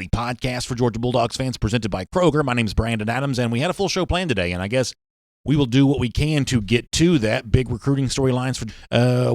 daily podcast for Georgia Bulldogs fans presented by Kroger. My name is Brandon Adams, and we had a full show planned today, and I guess we will do what we can to get to that. Big recruiting storylines for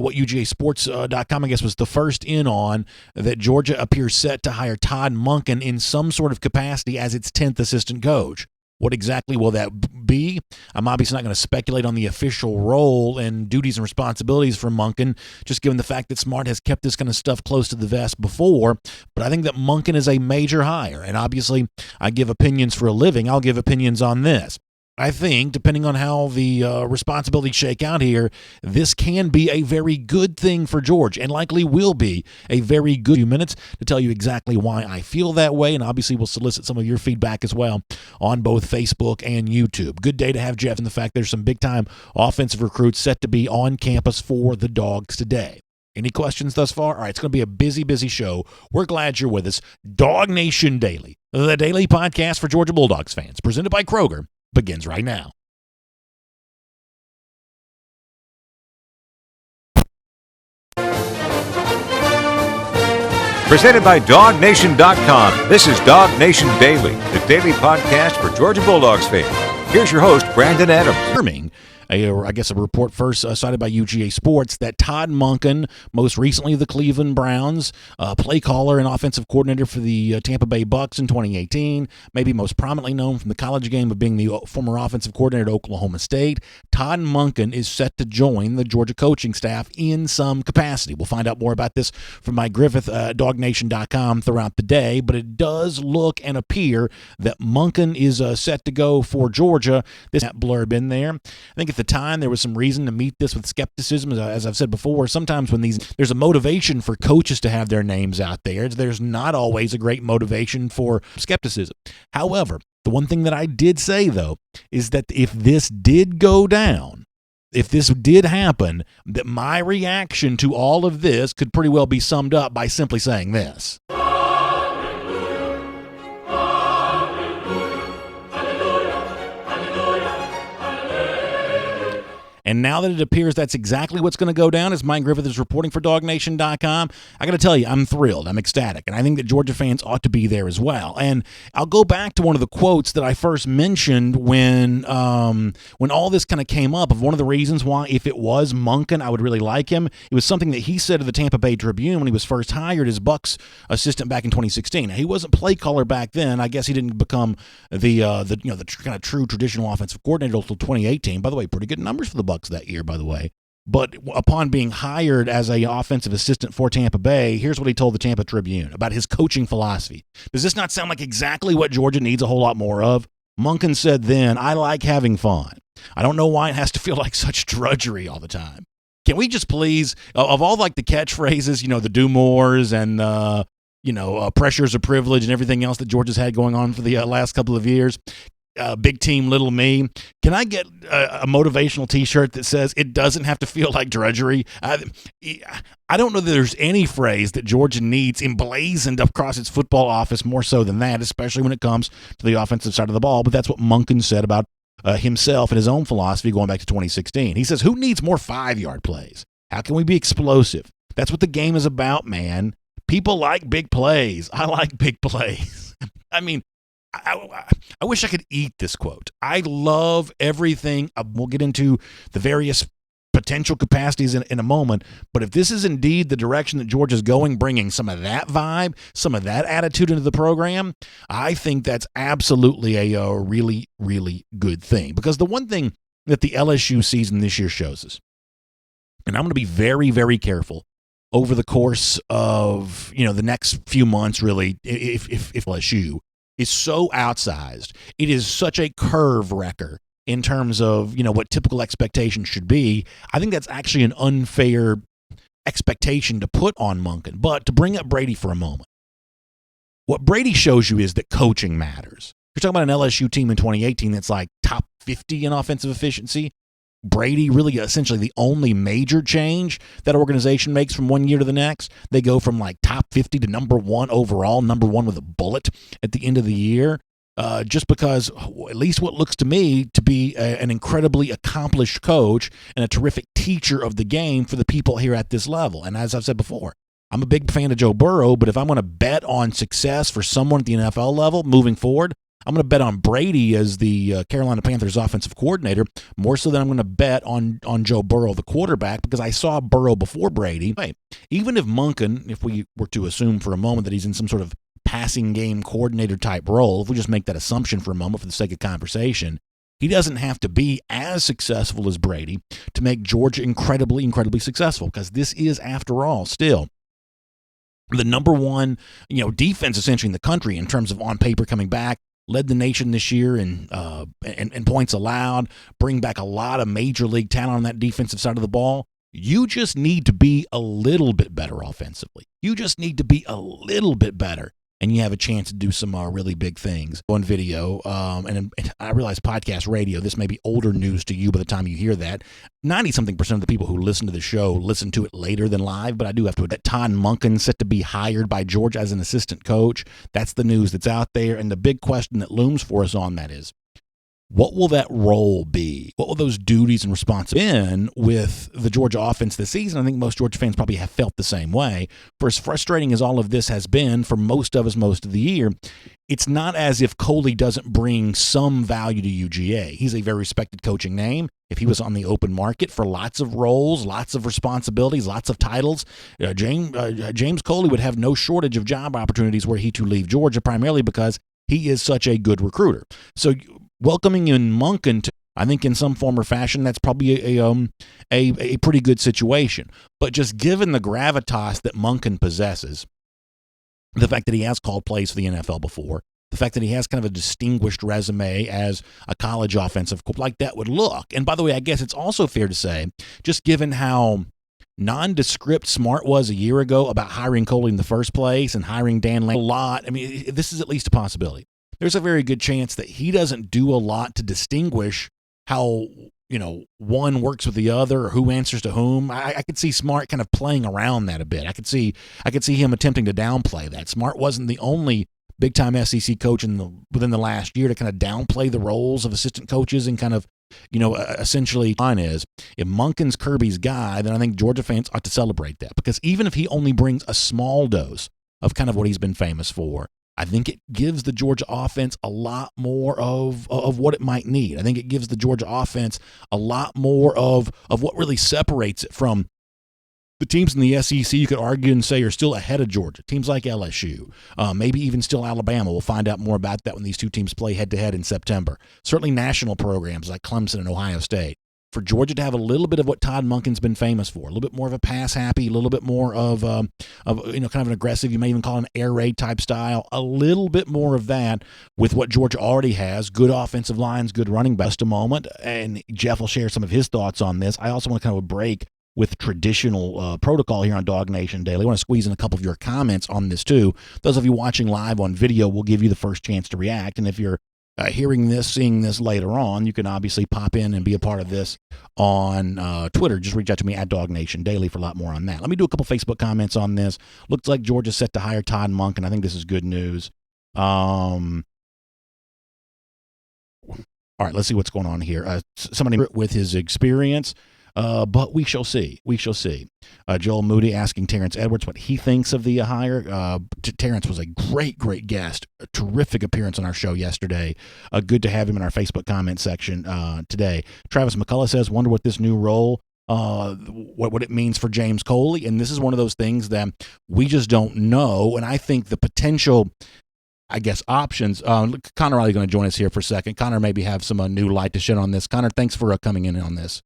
what UGAsports.com, I guess, was the first in on, that Georgia appears set to hire Todd Monken in some sort of capacity as its 10th assistant coach. What exactly will that be? I'm obviously not going to speculate on the official role and duties and responsibilities for Monken, just given the fact that Smart has kept this kind of stuff close to the vest before. But I think that Monken is a major hire, and obviously I give opinions for a living. I'll give opinions on this. I think, depending on how the responsibilities shake out here, this can be a very good thing for Georgia, and likely will be a very good few minutes to tell you exactly why I feel that way, and obviously we'll solicit some of your feedback as well on both Facebook and YouTube. Good day to have Jeff, and the fact there's some big-time offensive recruits set to be on campus for the Dogs today. Any questions thus far? All right, it's going to be a busy, busy show. We're glad you're with us. DawgNation Daily, the daily podcast for Georgia Bulldogs fans, presented by Kroger, begins right now. Presented by DawgNation.com. This is DawgNation Daily, the daily podcast for Georgia Bulldogs fans. Here's your host, Brandon Adams. A report first cited by UGA Sports that Todd Monken, most recently of the Cleveland Browns, play caller and offensive coordinator for the Tampa Bay Bucks in 2018, maybe most prominently known from the college game of being the former offensive coordinator at Oklahoma State. Todd Monken is set to join the Georgia coaching staff in some capacity. We'll find out more about this from Mike Griffith at DawgNation.com throughout the day, but it does look and appear that Monken is set to go for Georgia. This blurb in there. I think at the time there was some reason to meet this with skepticism. As I've said before, sometimes when there's a motivation for coaches to have their names out there, there's not always a great motivation for skepticism. However, the one thing that I did say, though, is that if this did go down, if this did happen, that my reaction to all of this could pretty well be summed up by simply saying this. And now that it appears that's exactly what's going to go down, as Mike Griffith is reporting for DawgNation.com, I got to tell you, I'm thrilled. I'm ecstatic. And I think that Georgia fans ought to be there as well. And I'll go back to one of the quotes that I first mentioned when all this kind of came up, of one of the reasons why, if it was Monken, I would really like him. It was something that he said to the Tampa Bay Tribune when he was first hired as Bucks assistant back in 2016. Now, he wasn't play caller back then. I guess he didn't become the kind of true traditional offensive coordinator until 2018. By the way, pretty good numbers for the Bucks that year, by the way. But upon being hired as an offensive assistant for Tampa Bay, here's what he told the Tampa Tribune about his coaching philosophy. Does this not sound like exactly what Georgia needs a whole lot more of? Monken said then, "I like having fun. I don't know why it has to feel like such drudgery all the time. Can we just please, of all like the catchphrases, the do mores and pressures of privilege and everything else that Georgia's had going on for the last couple of years, big team, little me. Can I get a motivational T-shirt that says it doesn't have to feel like drudgery? I don't know that there's any phrase that Georgia needs emblazoned across its football office more so than that, especially when it comes to the offensive side of the ball. But that's what Monken said about himself and his own philosophy going back to 2016. He says, who needs more 5-yard plays? How can we be explosive? That's what the game is about, man. People like big plays. I like big plays. I mean, I wish I could eat this quote. I love everything. We'll get into the various potential capacities in a moment. But if this is indeed the direction that Georgia's going, bringing some of that vibe, some of that attitude into the program, I think that's absolutely a really, really good thing. Because the one thing that the LSU season this year shows us, and I'm going to be very, very careful over the course of the next few months, really, if LSU is so outsized. It is such a curve wrecker in terms of, what typical expectations should be. I think that's actually an unfair expectation to put on Monken. But to bring up Brady for a moment, what Brady shows you is that coaching matters. You're talking about an LSU team in 2018 that's like top 50 in offensive efficiency. Brady, really essentially the only major change that organization makes from one year to the next. They go from like top 50 to number 1 overall, number 1 with a bullet at the end of the year, just because at least what looks to me to be an incredibly accomplished coach and a terrific teacher of the game for the people here at this level. And as I've said before, I'm a big fan of Joe Burrow, but if I'm going to bet on success for someone at the NFL level moving forward, I'm going to bet on Brady as the Carolina Panthers offensive coordinator more so than I'm going to bet on Joe Burrow, the quarterback, because I saw Burrow before Brady. Hey, even if Monken, if we were to assume for a moment that he's in some sort of passing game coordinator type role, if we just make that assumption for a moment for the sake of conversation, he doesn't have to be as successful as Brady to make Georgia incredibly, incredibly successful, because this is, after all, still the number one, defense essentially in the country in terms of on paper coming back. Led the nation this year in points allowed, bring back a lot of major league talent on that defensive side of the ball. You just need to be a little bit better offensively. You just need to be a little bit better, and you have a chance to do some really big things on video. And I realize podcast radio, this may be older news to you by the time you hear that. 90-something% of the people who listen to the show listen to it later than live, but I do have to admit, Todd Monken set to be hired by Georgia as an assistant coach. That's the news that's out there, and the big question that looms for us on that is, what will that role be? What will those duties and responsibilities be with the Georgia offense this season? I think most Georgia fans probably have felt the same way. For as frustrating as all of this has been for most of us most of the year, it's not as if Coley doesn't bring some value to UGA. He's a very respected coaching name. If he was on the open market for lots of roles, lots of responsibilities, lots of titles, James Coley would have no shortage of job opportunities were he to leave Georgia, primarily because he is such a good recruiter. So welcoming in Monken, I think in some form or fashion, that's probably a pretty good situation. But just given the gravitas that Monken possesses, the fact that he has called plays for the NFL before, the fact that he has kind of a distinguished resume as a college offensive coach, like that would look. And by the way, I guess it's also fair to say, just given how nondescript Smart was a year ago about hiring Coley in the first place and hiring Dan Lanning a lot, I mean, this is at least a possibility. There's a very good chance that he doesn't do a lot to distinguish how, one works with the other or who answers to whom. I could see Smart kind of playing around that a bit. I could see him attempting to downplay that. Smart wasn't the only big-time SEC coach within the last year to kind of downplay the roles of assistant coaches and kind of, essentially, line is, if Monken's Kirby's guy, then I think Georgia fans ought to celebrate that, because even if he only brings a small dose of kind of what he's been famous for, I think it gives the Georgia offense a lot more of what it might need. I think it gives the Georgia offense a lot more of what really separates it from the teams in the SEC. You could argue and say are still ahead of Georgia. Teams like LSU, maybe even still Alabama. We'll find out more about that when these two teams play head-to-head in September. Certainly national programs like Clemson and Ohio State. For Georgia to have a little bit of what Todd Monken's been famous for, a little bit more of a pass happy, a little bit more of kind of an aggressive, you may even call it an air raid type style, a little bit more of that with what Georgia already has, good offensive lines, good running backs. A moment, and Jeff will share some of his thoughts on this. I also want to kind of break with traditional protocol here on DawgNation Daily. I want to squeeze in a couple of your comments on this too. Those of you watching live on video will give you the first chance to react, and if you're seeing this later on, you can obviously pop in and be a part of this on Twitter. Just reach out to me at DawgNation Daily for a lot more on that. Let me do a couple Facebook comments on this. Looks like Georgia's set to hire Todd Monken. I think this is good news. All right, let's see what's going on here. Somebody with his experience. But we shall see. We shall see. Joel Moody asking Terrence Edwards what he thinks of the hire. Terrence was a great guest. A terrific appearance on our show yesterday. Good to have him in our Facebook comment section today. Travis McCullough says, wonder what this new role, what it means for James Coley. And this is one of those things that we just don't know. And I think the potential, options. Connor Riley going to join us here for a second. Connor maybe have some new light to shed on this. Connor, thanks for coming in on this.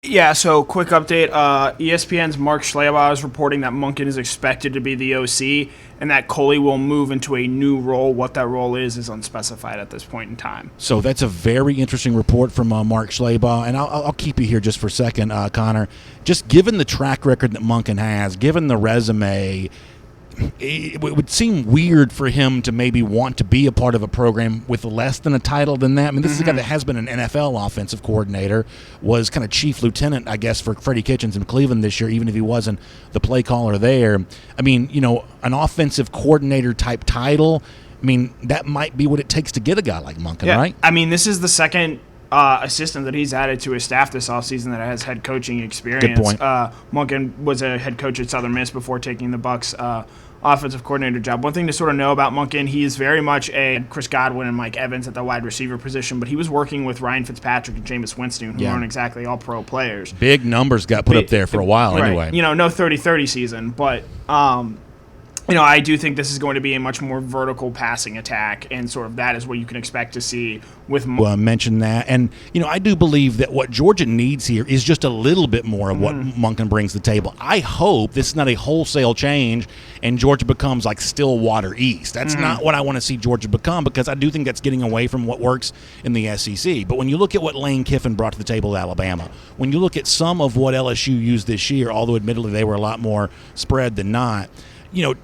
Yeah, so quick update. ESPN's Mark Schlabach is reporting that Monken is expected to be the OC and that Coley will move into a new role. What that role is unspecified at this point in time. So that's a very interesting report from Mark Schlabach, and I'll keep you here just for a second, Connor. Just given the track record that Monken has, given the resume, it would seem weird for him to maybe want to be a part of a program with less than a title than that. I mean, this is a guy that has been an NFL offensive coordinator, was kind of chief lieutenant, for Freddie Kitchens in Cleveland this year, even if he wasn't the play caller there. I mean, an offensive coordinator type title, that might be what it takes to get a guy like Monken, right? I mean, this is the second assistant that he's added to his staff this offseason that has head coaching experience. Good point. Monken was a head coach at Southern Miss before taking the Bucs offensive coordinator job. One thing to sort of know about Monken, he is very much a Chris Godwin and Mike Evans at the wide receiver position, but he was working with Ryan Fitzpatrick and Jameis Winston, who aren't exactly all pro players. Big numbers got put up there for a while anyway. Right. No 30-30 season, but I do think this is going to be a much more vertical passing attack, and sort of that is what you can expect to see with mention that. And, I do believe that what Georgia needs here is just a little bit more of what Monken brings to the table. I hope this is not a wholesale change and Georgia becomes like Stillwater East. That's not what I want to see Georgia become, because I do think that's getting away from what works in the SEC. But when you look at what Lane Kiffin brought to the table at Alabama, when you look at some of what LSU used this year, although admittedly they were a lot more spread than not,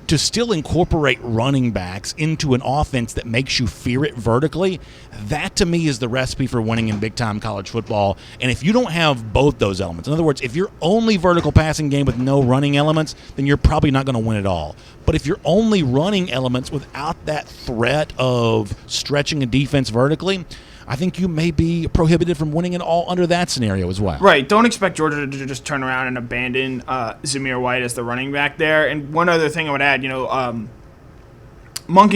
to still incorporate running backs into an offense that makes you fear it vertically, that to me is the recipe for winning in big-time college football. And if you don't have both those elements, in other words, if you're only vertical passing game with no running elements, then you're probably not going to win at all. But if you're only running elements without that threat of stretching a defense vertically, I think you may be prohibited from winning it all under that scenario as well. Right. Don't expect Georgia to just turn around and abandon Zamir White as the running back there. And one other thing I would add, Monken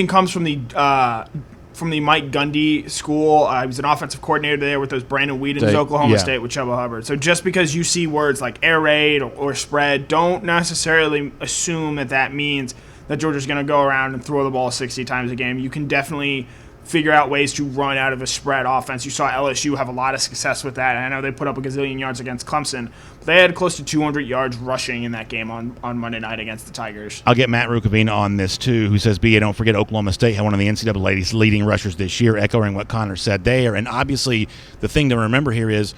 comes from the Mike Gundy school. He was an offensive coordinator there with those Brandon Whedon's Oklahoma State with Chuba Hubbard. So just because you see words like air raid or spread, don't necessarily assume that means that Georgia's going to go around and throw the ball 60 times a game. You can definitely figure out ways to run out of a spread offense. You saw LSU have a lot of success with that. I know they put up a gazillion yards against Clemson, but they had close to 200 yards rushing in that game on Monday night against the Tigers. I'll get Matt Rukavina on this too, who says, B.A., don't forget Oklahoma State had one of the NCAA's leading rushers this year, echoing what Connor said there. And obviously the thing to remember here is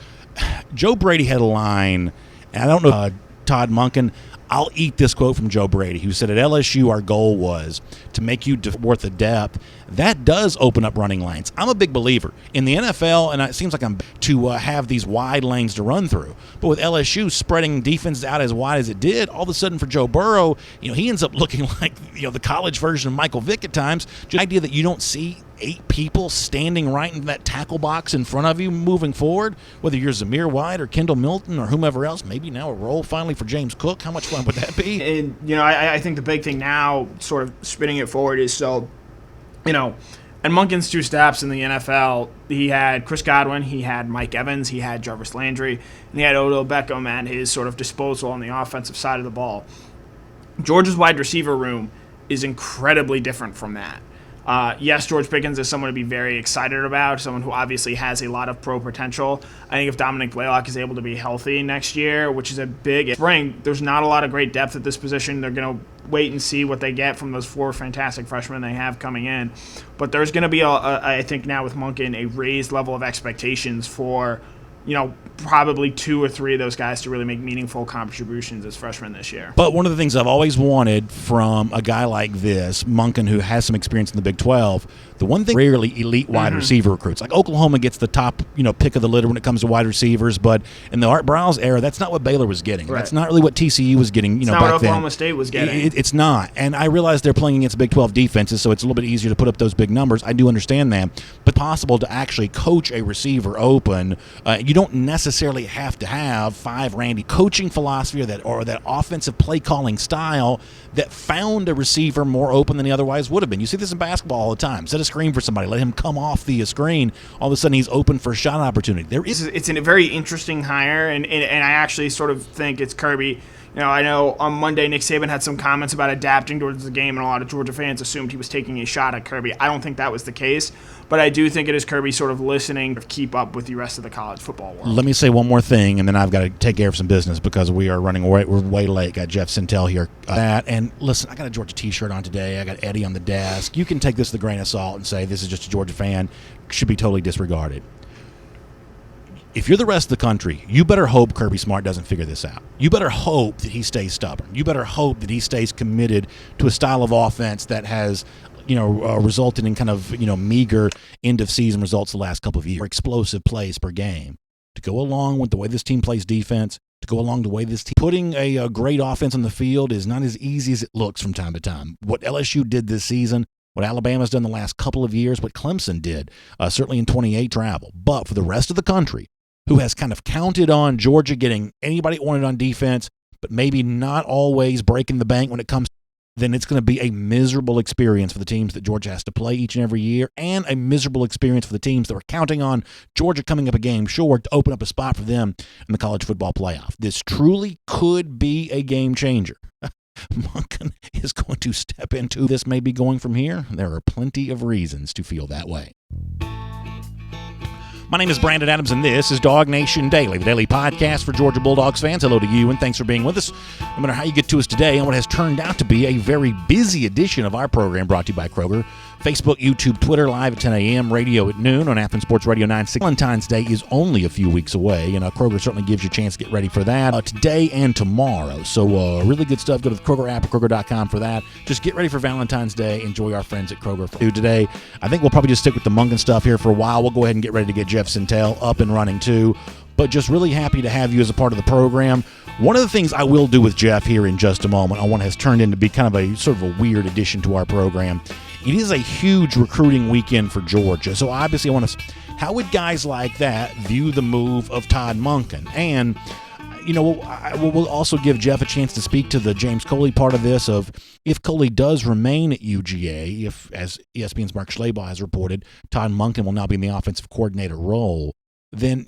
Joe Brady had a line, and I don't know, Todd Monken, I'll eat this quote from Joe Brady, who said, at LSU, our goal was to make you worth the depth. That does open up running lanes. I'm a big believer. In the NFL, and it seems like I'm to have these wide lanes to run through. But with LSU spreading defenses out as wide as it did, all of a sudden for Joe Burrow, he ends up looking like the college version of Michael Vick at times. Just the idea that you don't see 8 people standing right in that tackle box in front of you moving forward, whether you're Zamir White or Kendall Milton or whomever else, maybe now a role finally for James Cook. How much fun would that be? And, I think the big thing now, sort of spinning it forward, is and Monken's 2 stops in the NFL, he had Chris Godwin, he had Mike Evans, he had Jarvis Landry, and he had Odell Beckham at his sort of disposal on the offensive side of the ball. Georgia's wide receiver room is incredibly different from that. Yes, George Pickens is someone to be very excited about, someone who obviously has a lot of pro potential. I think if Dominic Blaylock is able to be healthy next year, which is a big spring, there's not a lot of great depth at this position. They're going to wait and see what they get from those 4 fantastic freshmen they have coming in. But there's going to be, I think now with Monken, a raised level of expectations for probably 2 or 3 of those guys to really make meaningful contributions as freshmen this year. But one of the things I've always wanted from a guy like this, Monken, who has some experience in the Big 12, the one thing, rarely elite wide receiver recruits. Like Oklahoma gets the top, pick of the litter when it comes to wide receivers, but in the Art Briles era, that's not what Baylor was getting. Right. That's not really what TCU was getting, it's not back what Oklahoma then. State was getting. It's not. And I realize they're playing against Big 12 defenses, so it's a little bit easier to put up those big numbers. I do understand that. But possible to actually coach a receiver open, you don't necessarily have to have 5 Randy coaching philosophy or that offensive play calling style that found a receiver more open than he otherwise would have been. You see this in basketball all the time. Set a screen for somebody, let him come off the screen. All of a sudden he's open for a shot opportunity. It's a very interesting hire, and I actually sort of think it's Kirby. I know on Monday Nick Saban had some comments about adapting towards the game, and a lot of Georgia fans assumed he was taking a shot at Kirby. I don't think that was the case, but I do think it is Kirby sort of listening to keep up with the rest of the college football world. Let me say one more thing, and then I've got to take care of some business because we are running away. We're way late. Got Jeff Sentell here. And listen, I got a Georgia T-shirt on today. I got Eddie on the desk. You can take this with a grain of salt and say this is just a Georgia fan. Should be totally disregarded. If you're the rest of the country, you better hope Kirby Smart doesn't figure this out. You better hope that he stays stubborn. You better hope that he stays committed to a style of offense that has, resulted in kind of, meager end-of-season results the last couple of years. Explosive plays per game. To go along with the way this team plays defense, to go along the way this team. Putting a great offense on the field is not as easy as it looks from time to time. What LSU did this season what Alabama's done the last couple of years, what Clemson did, certainly in 28 travel. But for the rest of the country, who has kind of counted on Georgia getting anybody it wanted on defense, but maybe not always breaking the bank when it comes, then it's going to be a miserable experience for the teams that Georgia has to play each and every year, and a miserable experience for the teams that are counting on Georgia coming up a game short to open up a spot for them in the college football playoff. This truly could be a game changer. Monken is going to step into this maybe going from here. There are plenty of reasons to feel that way. My name is Brandon Adams, and this is DawgNation Daily, the daily podcast for Georgia Bulldogs fans. Hello to you, and thanks for being with us. No matter how you get to us today on what has turned out to be a very busy edition of our program brought to you by Kroger. Facebook, YouTube, Twitter, live at 10 a.m., radio at noon on Athens Sports Radio 96. Valentine's Day is only a few weeks away, and Kroger certainly gives you a chance to get ready for that today and tomorrow. So really good stuff. Go to the Kroger app at Kroger.com for that. Just get ready for Valentine's Day. Enjoy our friends at Kroger for today. I think we'll probably just stick with the Monken stuff here for a while. We'll go ahead and get ready to get Jeff Sentell up and running too. But just really happy to have you as a part of the program. One of the things I will do with Jeff here in just a moment on what has turned into be kind of a sort of a weird addition to our program. It is a huge recruiting weekend for Georgia. So obviously I want to, how would guys like that view the move of Todd Monken? And, we'll also give Jeff a chance to speak to the James Coley part of this of if Coley does remain at UGA, if, as ESPN's Mark Schlabach has reported, Todd Monken will now be in the offensive coordinator role, then,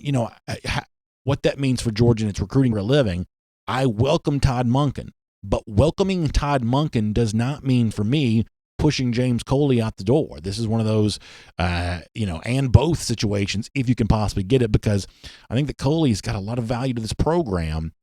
what that means for Georgia and its recruiting for a living. I welcome Todd Monken, but welcoming Todd Monken does not mean for me pushing James Coley out the door. This is one of those, and both situations, if you can possibly get it, because I think that Coley's got a lot of value to this program.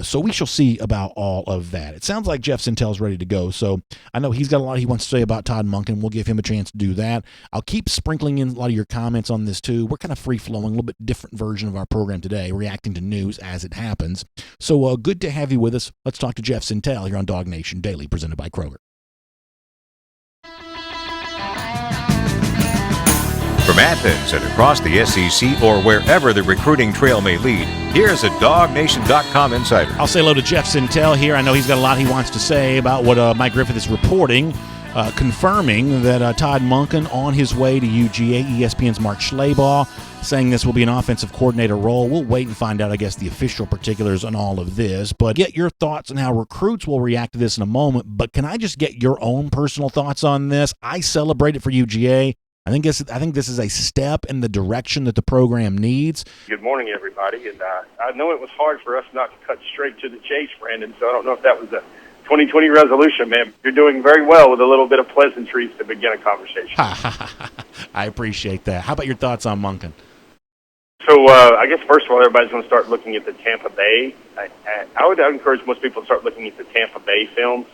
So we shall see about all of that. It sounds like Jeff Sentell's ready to go. So I know he's got a lot he wants to say about Todd Monken. We'll give him a chance to do that. I'll keep sprinkling in a lot of your comments on this too. We're kind of free-flowing, a little bit different version of our program today, reacting to news as it happens. So good to have you with us. Let's talk to Jeff Sentell here on DawgNation Daily, presented by Kroger. From Athens and across the SEC or wherever the recruiting trail may lead, here's a DawgNation.com insider. I'll say hello to Jeff Sentell here. I know he's got a lot he wants to say about what Mike Griffith is reporting, confirming that Todd Monken on his way to UGA, ESPN's Mark Schlabach, saying this will be an offensive coordinator role. We'll wait and find out, I guess, the official particulars on all of this. But get your thoughts on how recruits will react to this in a moment. But can I just get your own personal thoughts on this? I celebrate it for UGA. I think this is a step in the direction that the program needs. Good morning, everybody. And I know it was hard for us not to cut straight to the chase, Brandon, so I don't know if that was a 2020 resolution, man. You're doing very well with a little bit of pleasantries to begin a conversation. I appreciate that. How about your thoughts on Monken? So I guess, first of all, everybody's going to start looking at the Tampa Bay. I would encourage most people to start looking at the Tampa Bay films,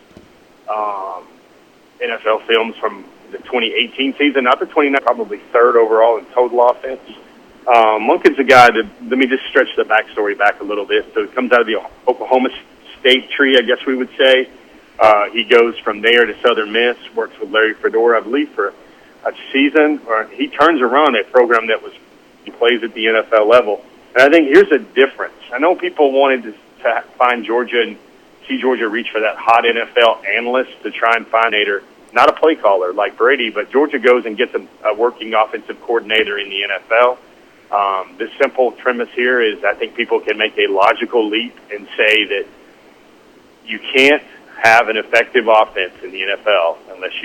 NFL films from the 2018 season, not the 29, probably third overall in total offense. Monken's a guy that, let me just stretch the backstory back a little bit. So it comes out of the Oklahoma State tree, I guess we would say. He goes from there to Southern Miss, works with Larry Fedora, I believe, for a season. Or he turns around a program that he plays at the NFL level. And I think here's a difference. I know people wanted to find Georgia and see Georgia reach for that hot NFL analyst to try and find not a play caller like Brady, but Georgia goes and gets a working offensive coordinator in the NFL. The simple premise here is I think people can make a logical leap and say that you can't have an effective offense in the NFL unless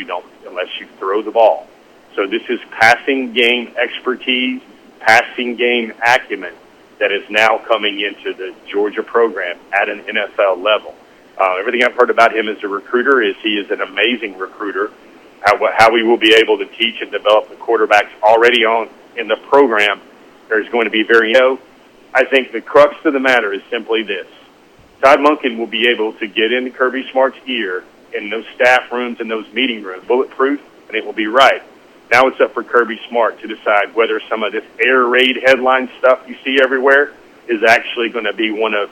you throw the ball. So this is passing game expertise, passing game acumen that is now coming into the Georgia program at an NFL level. Everything I've heard about him as a recruiter is he is an amazing recruiter. How he will be able to teach and develop the quarterbacks already on in the program is going to be very I think the crux of the matter is simply this. Todd Monken will be able to get into Kirby Smart's ear in those staff rooms and those meeting rooms, bulletproof, and it will be right. Now it's up for Kirby Smart to decide whether some of this air raid headline stuff you see everywhere is actually going to be one of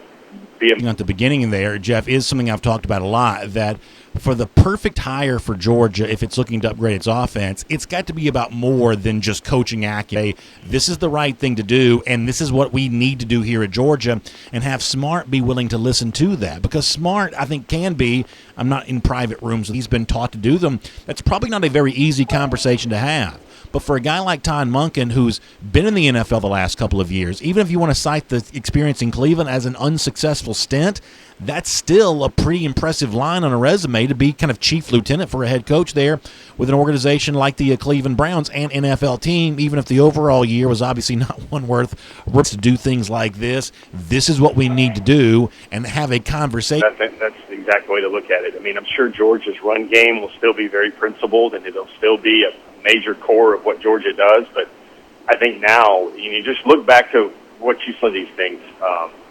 at the beginning there, Jeff, is something I've talked about a lot, that for the perfect hire for Georgia, if it's looking to upgrade its offense, it's got to be about more than just coaching acumen. This is the right thing to do, and this is what we need to do here at Georgia, and have Smart be willing to listen to that. Because Smart, I think, can be, I'm not in private rooms, he's been taught to do them. That's probably not a very easy conversation to have. But for a guy like Todd Monken, who's been in the NFL the last couple of years, even if you want to cite the experience in Cleveland as an unsuccessful stint, that's still a pretty impressive line on a resume to be kind of chief lieutenant for a head coach there with an organization like the Cleveland Browns and NFL team, even if the overall year was obviously not one worth to do things like this. This is what we need to do and have a conversation. That's the exact way to look at it. I mean, I'm sure Georgia's run game will still be very principled, and it'll still be a major core of what Georgia does. But I think now, you just look back to what you saw these things.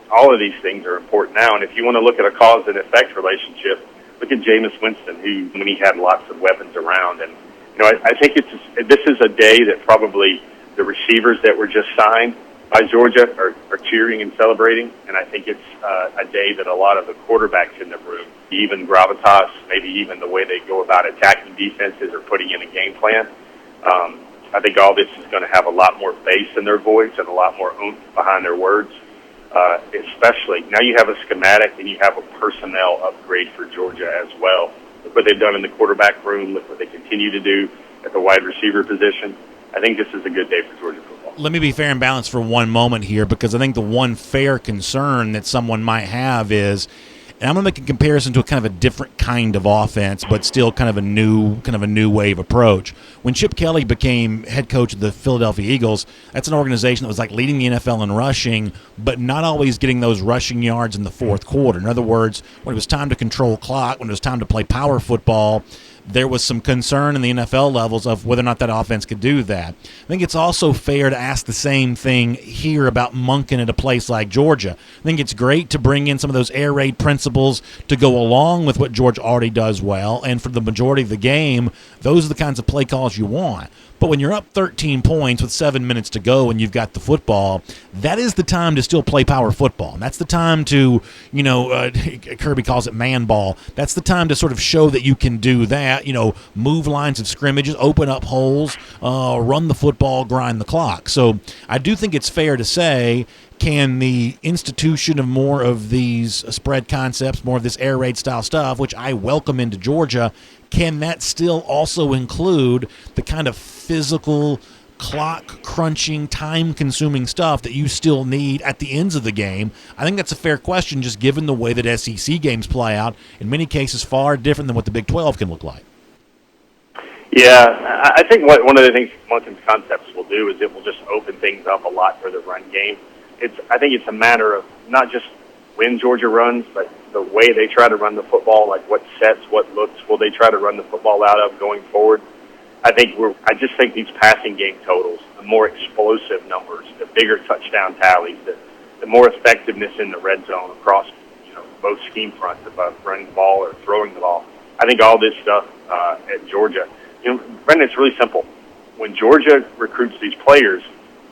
All of these things are important now. And if you want to look at a cause and effect relationship, look at Jameis Winston, who, when he had lots of weapons around. And, I think this is a day that probably the receivers that were just signed by Georgia are cheering and celebrating. And I think it's a day that a lot of the quarterbacks in the room, even gravitas, maybe even the way they go about attacking defenses or putting in a game plan, I think all this is going to have a lot more bass in their voice and a lot more oomph behind their words. Especially now you have a schematic and you have a personnel upgrade for Georgia as well. Look what they've done in the quarterback room. Look what they continue to do at the wide receiver position. I think this is a good day for Georgia football. Let me be fair and balanced for one moment here, because I think the one fair concern that someone might have is, and I'm going to make a comparison to a kind of a different kind of offense, but still kind of a new wave approach. When Chip Kelly became head coach of the Philadelphia Eagles, that's an organization that was like leading the NFL in rushing, but not always getting those rushing yards in the fourth quarter. In other words, when it was time to control clock, when it was time to play power football, there was some concern in the NFL levels of whether or not that offense could do that. I think it's also fair to ask the same thing here about Monken at a place like Georgia. I think it's great to bring in some of those air raid principles to go along with what Georgia already does well, and for the majority of the game, those are the kinds of play calls you want. But when you're up 13 points with 7 minutes to go and you've got the football, that is the time to still play power football. And that's the time to, Kirby calls it man ball. That's the time to sort of show that you can do that, move lines of scrimmages, open up holes, run the football, grind the clock. So I do think it's fair to say, can the institution of more of these spread concepts, more of this air raid style stuff, which I welcome into Georgia, can that still also include the kind of physical, clock-crunching, time-consuming stuff that you still need at the ends of the game? I think that's a fair question, just given the way that SEC games play out, in many cases far different than what the Big 12 can look like. Yeah, I think one of the things Monken's concepts will do is it will just open things up a lot for the run game. I think it's a matter of not just when Georgia runs, but the way they try to run the football, like what sets, what looks will they try to run the football out of going forward. I just think these passing game totals, the more explosive numbers, the bigger touchdown tallies, the more effectiveness in the red zone across both scheme fronts about running the ball or throwing the ball. I think all this stuff at Georgia, Brendan, it's really simple. When Georgia recruits these players,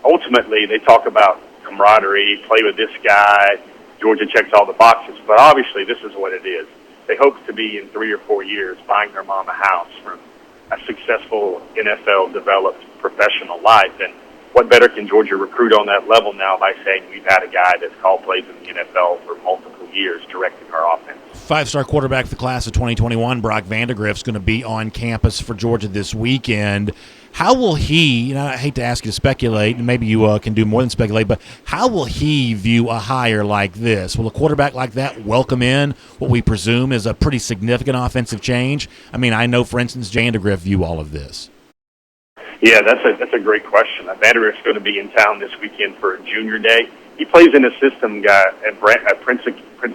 ultimately they talk about camaraderie, play with this guy. Georgia checks all the boxes, but obviously this is what it is. They hope to be in 3 or 4 years buying their mom a house from a successful NFL-developed professional life. And what better can Georgia recruit on that level now by saying we've had a guy that's called plays in the NFL for multiple years directing our offense. 5-star quarterback for the class of 2021, Brock Vandagriff's going to be on campus for Georgia this weekend. How will he, I hate to ask you to speculate, and maybe you can do more than speculate, but how will he view a hire like this? Will a quarterback like that welcome in what we presume is a pretty significant offensive change? I mean, I know, for instance, Vandagriff view all of this. Yeah, that's a great question. Vandagriff's going to be in town this weekend for a junior day. He plays in a system at Prince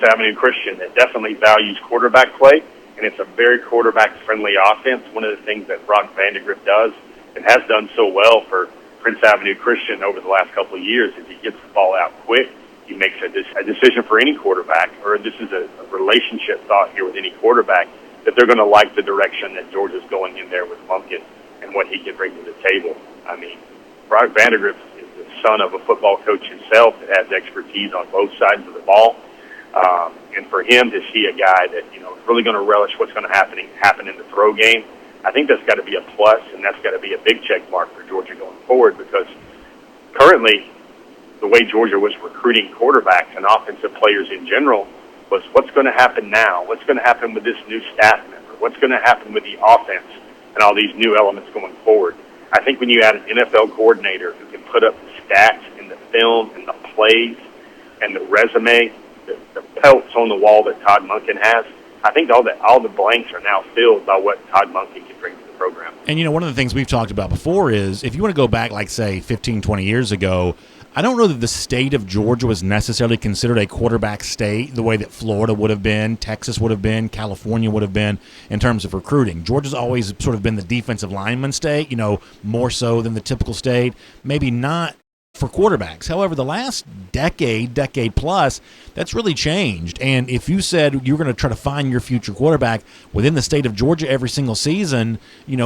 Avenue Christian that definitely values quarterback play, and it's a very quarterback-friendly offense. One of the things that Brock Vandagriff does and has done so well for Prince Avenue Christian over the last couple of years is he gets the ball out quick. He makes a decision for any quarterback, or this is a relationship thought here with any quarterback, that they're going to like the direction that Georgia's going in there with Monken and what he can bring to the table. I mean, Brock Vandagriff is the son of a football coach himself that has expertise on both sides of the ball. And for him to see a guy that, is really going to relish what's going to happen in the throw game, I think that's got to be a plus, and that's got to be a big check mark for Georgia going forward, because currently the way Georgia was recruiting quarterbacks and offensive players in general was what's going to happen now, what's going to happen with this new staff member, what's going to happen with the offense and all these new elements going forward. I think when you add an NFL coordinator who can put up the stats and the film and the plays and the resume, the pelts on the wall that Todd Monken has, I think all the blanks are now filled by what Todd Monken can bring to the program. And, one of the things we've talked about before is if you want to go back, like, say, 15, 20 years ago, I don't know that the state of Georgia was necessarily considered a quarterback state the way that Florida would have been, Texas would have been, California would have been in terms of recruiting. Georgia's always sort of been the defensive lineman state, more so than the typical state, maybe not for quarterbacks. However, the last decade plus, that's really changed. And if you said you're going to try to find your future quarterback within the state of Georgia every single season,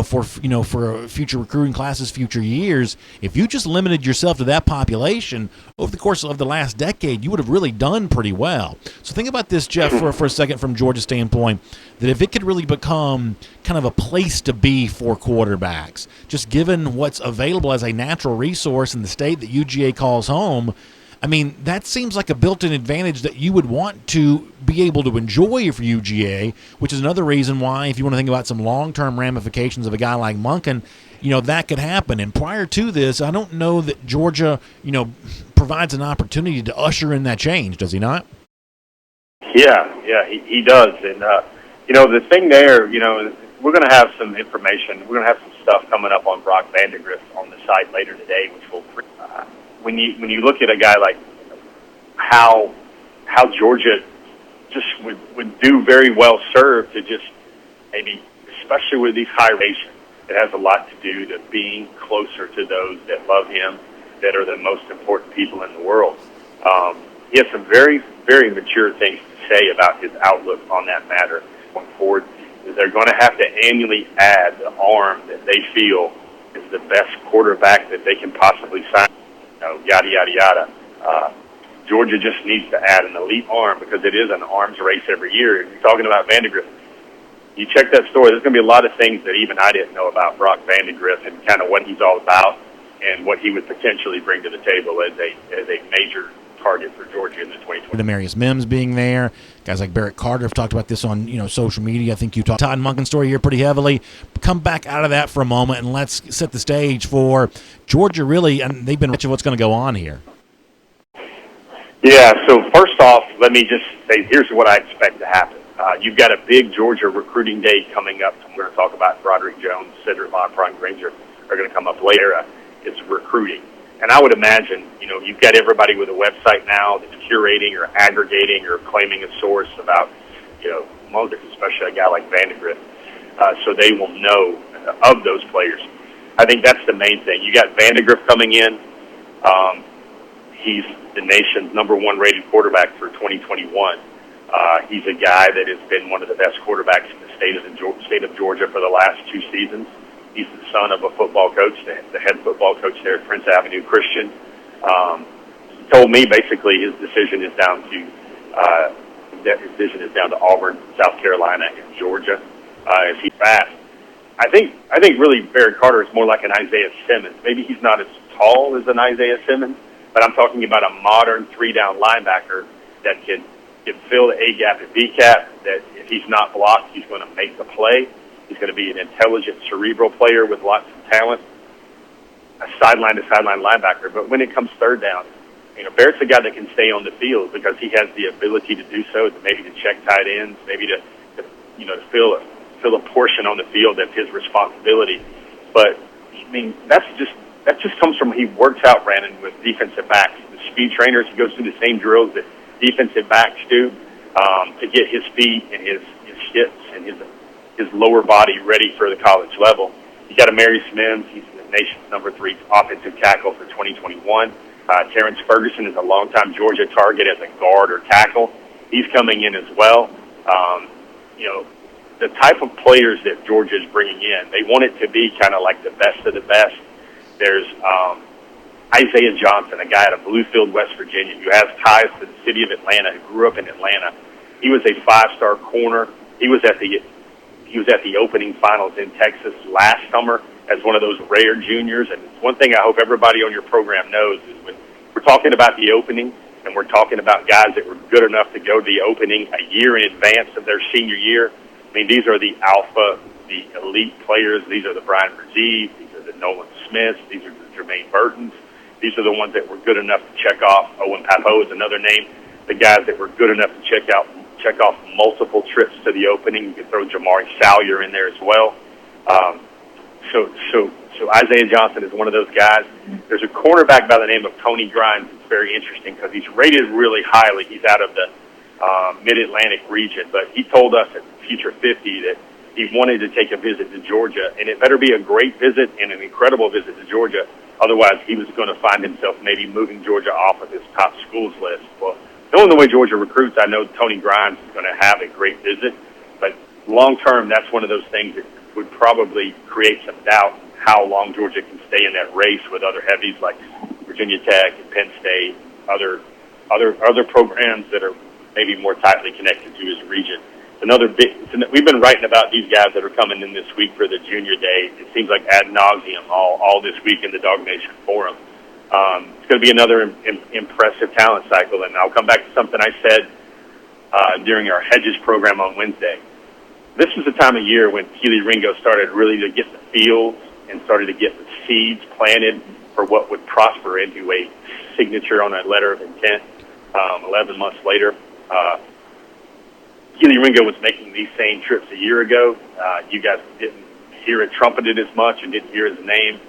for future recruiting classes, future years, if you just limited yourself to that population over the course of the last decade, you would have really done pretty well. So think about this, Jeff, for a second from Georgia's standpoint, that if it could really become kind of a place to be for quarterbacks, just given what's available as a natural resource in the state that UGA calls home, I mean, that seems like a built-in advantage that you would want to be able to enjoy for UGA, which is another reason why, if you want to think about some long-term ramifications of a guy like Monken, that could happen. And prior to this, I don't know that Georgia, provides an opportunity to usher in that change, does he not? Yeah, he does. And, the thing there, we're going to have some information. We're going to have some stuff coming up on Brock Vandegrift on the site later today, which will when you look at a guy like how Georgia just would do very well served to just maybe, especially with these high races, it has a lot to do to being closer to those that love him, that are the most important people in the world. He has some very, very mature things to say about his outlook on that matter going forward. They're going to have to annually add the arm that they feel is the best quarterback that they can possibly sign, yada, yada, yada. Georgia just needs to add an elite arm because it is an arms race every year. You're talking about Vandegrift. You check that story, there's going to be a lot of things that even I didn't know about Brock Vandegrift and kind of what he's all about and what he would potentially bring to the table as a major target for Georgia in the 2020. Demarius Mims being there, guys like Barrett Carter have talked about this on social media. I think you talked Todd Monken story here pretty heavily. Come back out of that for a moment and let's set the stage for Georgia. Really, and they've been rich of what's going to go on here. Yeah. So first off, let me just say here's what I expect to happen. You've got a big Georgia recruiting day coming up. We're going to talk about Broderick Jones, Cedric Lafron Granger are going to come up later. It's recruiting. And I would imagine, you've got everybody with a website now that's curating or aggregating or claiming a source about, especially a guy like Vandegrift, so they will know of those players. I think that's the main thing. You got Vandegrift coming in. He's the nation's #1 rated quarterback for 2021. He's a guy that has been one of the best quarterbacks in the state of Georgia for the last 2 seasons. He's the son of a football coach, the head football coach there at Prince Avenue Christian. He told me basically his decision is down to Auburn, South Carolina, and Georgia. As he's fast, I think really Barrett Carter is more like an Isaiah Simmons. Maybe he's not as tall as an Isaiah Simmons, but I'm talking about a modern 3-down linebacker that can fill the A gap and B gap. That if he's not blocked, he's going to make the play. He's going to be an intelligent, cerebral player with lots of talent, a sideline-to-sideline linebacker. But when it comes third down, Barrett's a guy that can stay on the field because he has the ability to do so, maybe to check tight ends, maybe to fill a portion on the field that's his responsibility. But, that just comes from he works out, Brandon, with defensive backs. The speed trainers, he goes through the same drills that defensive backs do to get his feet and his hips and his lower body ready for the college level. You got Demarius Mims. He's the nation's #3 offensive tackle for 2021. Terrence Ferguson is a longtime Georgia target as a guard or tackle. He's coming in as well. The type of players that Georgia is bringing in, they want it to be kind of like the best of the best. There's Isaiah Johnson, a guy out of Bluefield, West Virginia, who has ties to the city of Atlanta, who grew up in Atlanta. He was a 5-star corner. He was at the opening finals in Texas last summer as one of those rare juniors. And one thing I hope everybody on your program knows is when we're talking about the opening and we're talking about guys that were good enough to go to the opening a year in advance of their senior year, I mean, these are the alpha, the elite players. These are the Brian Brzee. These are the Nolan Smiths. These are the Jermaine Burtons. These are the ones that were good enough to check off. Owen Pappoe is another name. The guys that were good enough to check off multiple trips to the opening. You could throw Jamari Salyer in there as well. So Isaiah Johnson is one of those guys. There's a cornerback by the name of Tony Grimes. It's very interesting because he's rated really highly. He's out of the Mid-Atlantic region, but he told us at Future 50 that he wanted to take a visit to Georgia, and it better be a great visit and an incredible visit to Georgia. Otherwise, he was going to find himself maybe moving Georgia off of his top schools list. Well, knowing the way Georgia recruits, I know Tony Grimes is going to have a great visit, but long-term, that's one of those things that would probably create some doubt how long Georgia can stay in that race with other heavies like Virginia Tech and Penn State, other programs that are maybe more tightly connected to his region. We've been writing about these guys that are coming in this week for the Junior Day. It seems like ad nauseum all this week in the DawgNation Forum. It's going to be another impressive talent cycle, and I'll come back to something I said during our Hedges program on Wednesday. This is the time of year when Keely Ringo started really to get the fields and started to get the seeds planted for what would prosper into a signature on a letter of intent 11 months later. Keely Ringo was making these same trips a year ago. You guys didn't hear it trumpeted as much and didn't hear his name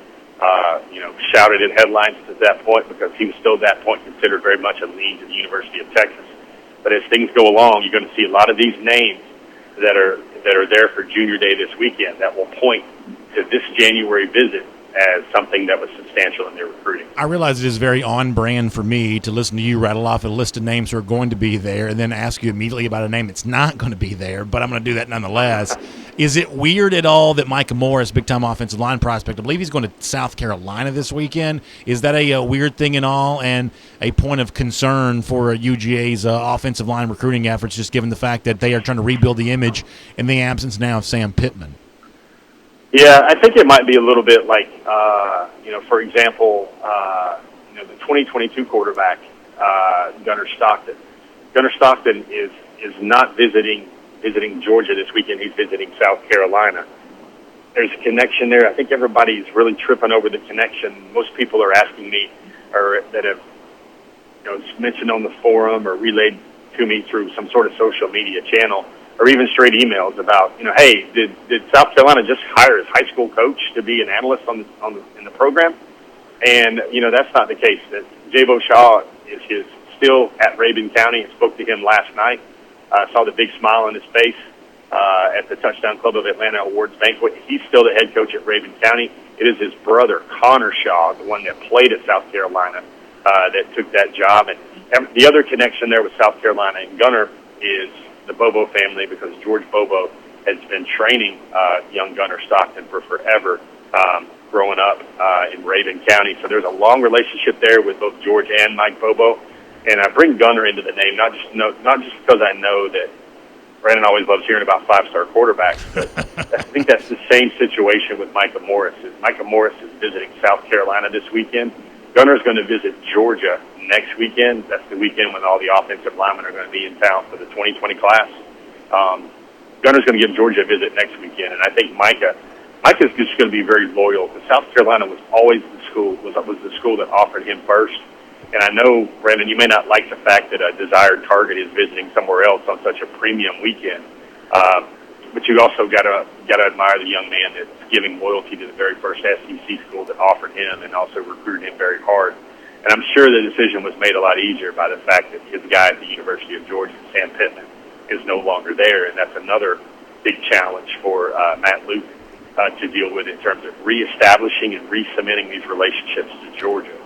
shouted in headlines at that point because he was still at that point considered very much a lean to the University of Texas. But as things go along, you're going to see a lot of these names that are there for Junior Day this weekend that will point to this January visit as something that was substantial in their recruiting. I realize it is very on brand for me to listen to you rattle off a list of names who are going to be there and then ask you immediately about a name that's not going to be there, but I'm going to do that nonetheless. Is it weird at all that Micah Morris, big-time offensive line prospect, I believe he's going to South Carolina this weekend? Is that a weird thing at all and a point of concern for UGA's offensive line recruiting efforts, just given the fact that they are trying to rebuild the image in the absence now of Sam Pittman? Yeah, I think it might be a little bit like, for example, the 2022 quarterback, Gunnar Stockton. Gunnar Stockton is not visiting Georgia this weekend. He's visiting South Carolina. There's a connection there. I think everybody's really tripping over the connection. Most people are asking me, or that have mentioned on the forum or relayed to me through some sort of social media channel, or even straight emails about, hey, did South Carolina just hire his high school coach to be an analyst in the program? And that's not the case. That Jabo Shaw is still at Rabun County. I spoke to him last night. I saw the big smile on his face at the Touchdown Club of Atlanta Awards banquet. He's still the head coach at Rabun County. It is his brother, Connor Shaw, the one that played at South Carolina, that took that job. And the other connection there with South Carolina and Gunnar is the Bobo family, because George Bobo has been training young Gunnar Stockton for forever, growing up in Rabun County. So there's a long relationship there with both George and Mike Bobo. And I bring Gunnar into the name not just because I know that Brandon always loves hearing about 5-star quarterbacks, but I think that's the same situation with Micah Morris. Micah Morris is visiting South Carolina this weekend. Gunnar's going to visit Georgia next weekend. That's the weekend when all the offensive linemen are going to be in town for the 2020 class. Gunnar's going to give Georgia a visit next weekend, and I think Micah's just going to be very loyal, because South Carolina was always the school that offered him first. And I know, Brandon, you may not like the fact that a desired target is visiting somewhere else on such a premium weekend, but you also got to admire the young man that's giving loyalty to the very first SEC school that offered him and also recruited him very hard. And I'm sure the decision was made a lot easier by the fact that his guy at the University of Georgia, Sam Pittman, is no longer there, and that's another big challenge for Matt Luke to deal with in terms of reestablishing and re-cementing these relationships to Georgia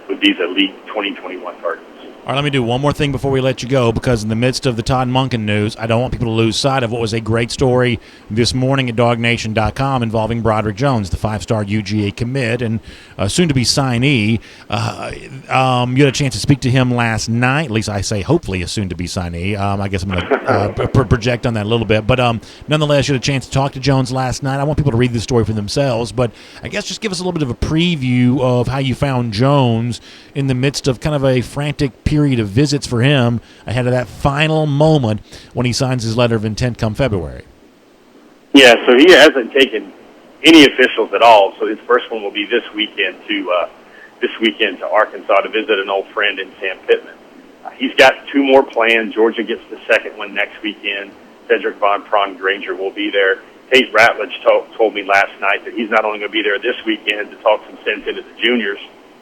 with these elite 2021 targets. All right, let me do one more thing before we let you go, because in the midst of the Todd Monken news, I don't want people to lose sight of what was a great story this morning at DawgNation.com involving Broderick Jones, the 5-star UGA commit and soon-to-be signee. You had a chance to speak to him last night. At least I say hopefully a soon-to-be signee. I guess I'm going to project on that a little bit. But nonetheless, you had a chance to talk to Jones last night. I want people to read the story for themselves. But I guess just give us a little bit of a preview of how you found Jones in the midst of kind of a frantic period of visits for him ahead of that final moment when he signs his letter of intent come February. Yeah, so he hasn't taken any officials at all. So his first one will be this weekend to Arkansas to visit an old friend in Sam Pittman. He's got 2 more planned. Georgia gets the second one next weekend. Cedric Von Pron Granger will be there. Tate Ratledge told me last night that he's not only going to be there this weekend to talk some sense into the juniors.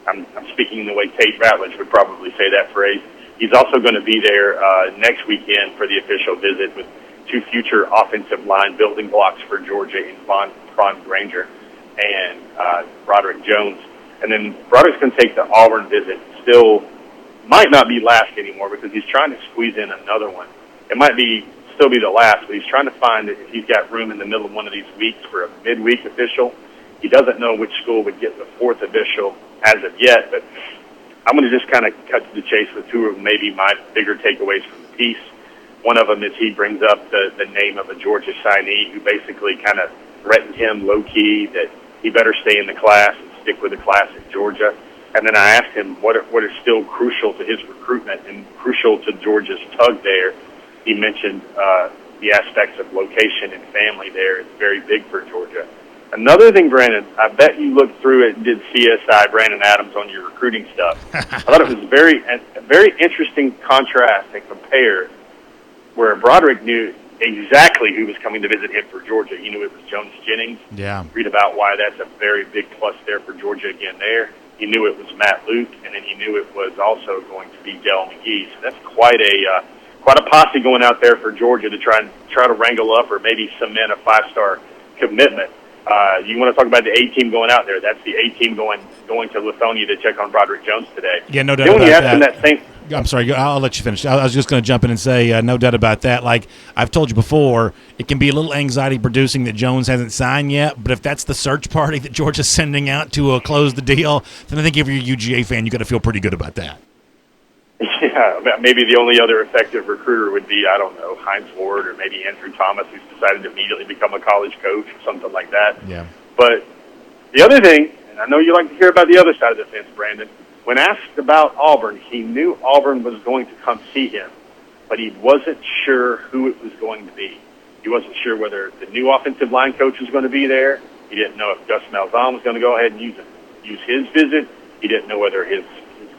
I'm speaking the way Tate Ratledge would probably say that phrase. He's also going to be there next weekend for the official visit with 2 future offensive line building blocks for Georgia in Von Pron Granger and Broderick Jones. And then Broderick's going to take the Auburn visit. Still might not be last anymore because he's trying to squeeze in another one. It might still be the last, but he's trying to find if he's got room in the middle of one of these weeks for a midweek official. He doesn't know which school would get the 4th official as of yet, but I'm going to just kind of cut to the chase with 2 of maybe my bigger takeaways from the piece. One of them is he brings up the name of a Georgia signee who basically kind of threatened him low-key that he better stay in the class and stick with the class at Georgia. And then I asked him what are still crucial to his recruitment and crucial to Georgia's tug there. He mentioned the aspects of location and family there. It's very big for Georgia. Another thing, Brandon, I bet you looked through it and did CSI Brandon Adams on your recruiting stuff. I thought it was a very interesting contrast and compare where Broderick knew exactly who was coming to visit him for Georgia. He knew it was Jones Jennings. Yeah. Read about why that's a very big plus there for Georgia again there. He knew it was Matt Luke, and then he knew it was also going to be Dell McGee. So that's quite a posse going out there for Georgia to try to wrangle up or maybe cement a 5-star commitment. You want to talk about the A-team going out there? That's the A-team going to Lithonia to check on Broderick Jones today. Yeah, no doubt about that. I'm sorry, I'll let you finish. I was just going to jump in and say, no doubt about that. Like I've told you before, it can be a little anxiety-producing that Jones hasn't signed yet, but if that's the search party that Georgia's sending out to close the deal, then I think if you're a UGA fan, you got to feel pretty good about that. Yeah, maybe the only other effective recruiter would be, I don't know, Heinz Ward or maybe Andrew Thomas, who's decided to immediately become a college coach or something like that. Yeah. But the other thing, and I know you like to hear about the other side of the fence, Brandon, when asked about Auburn, he knew Auburn was going to come see him, but he wasn't sure who it was going to be. He wasn't sure whether the new offensive line coach was going to be there. He didn't know if Gus Malzahn was going to go ahead and use his visit. He didn't know whether his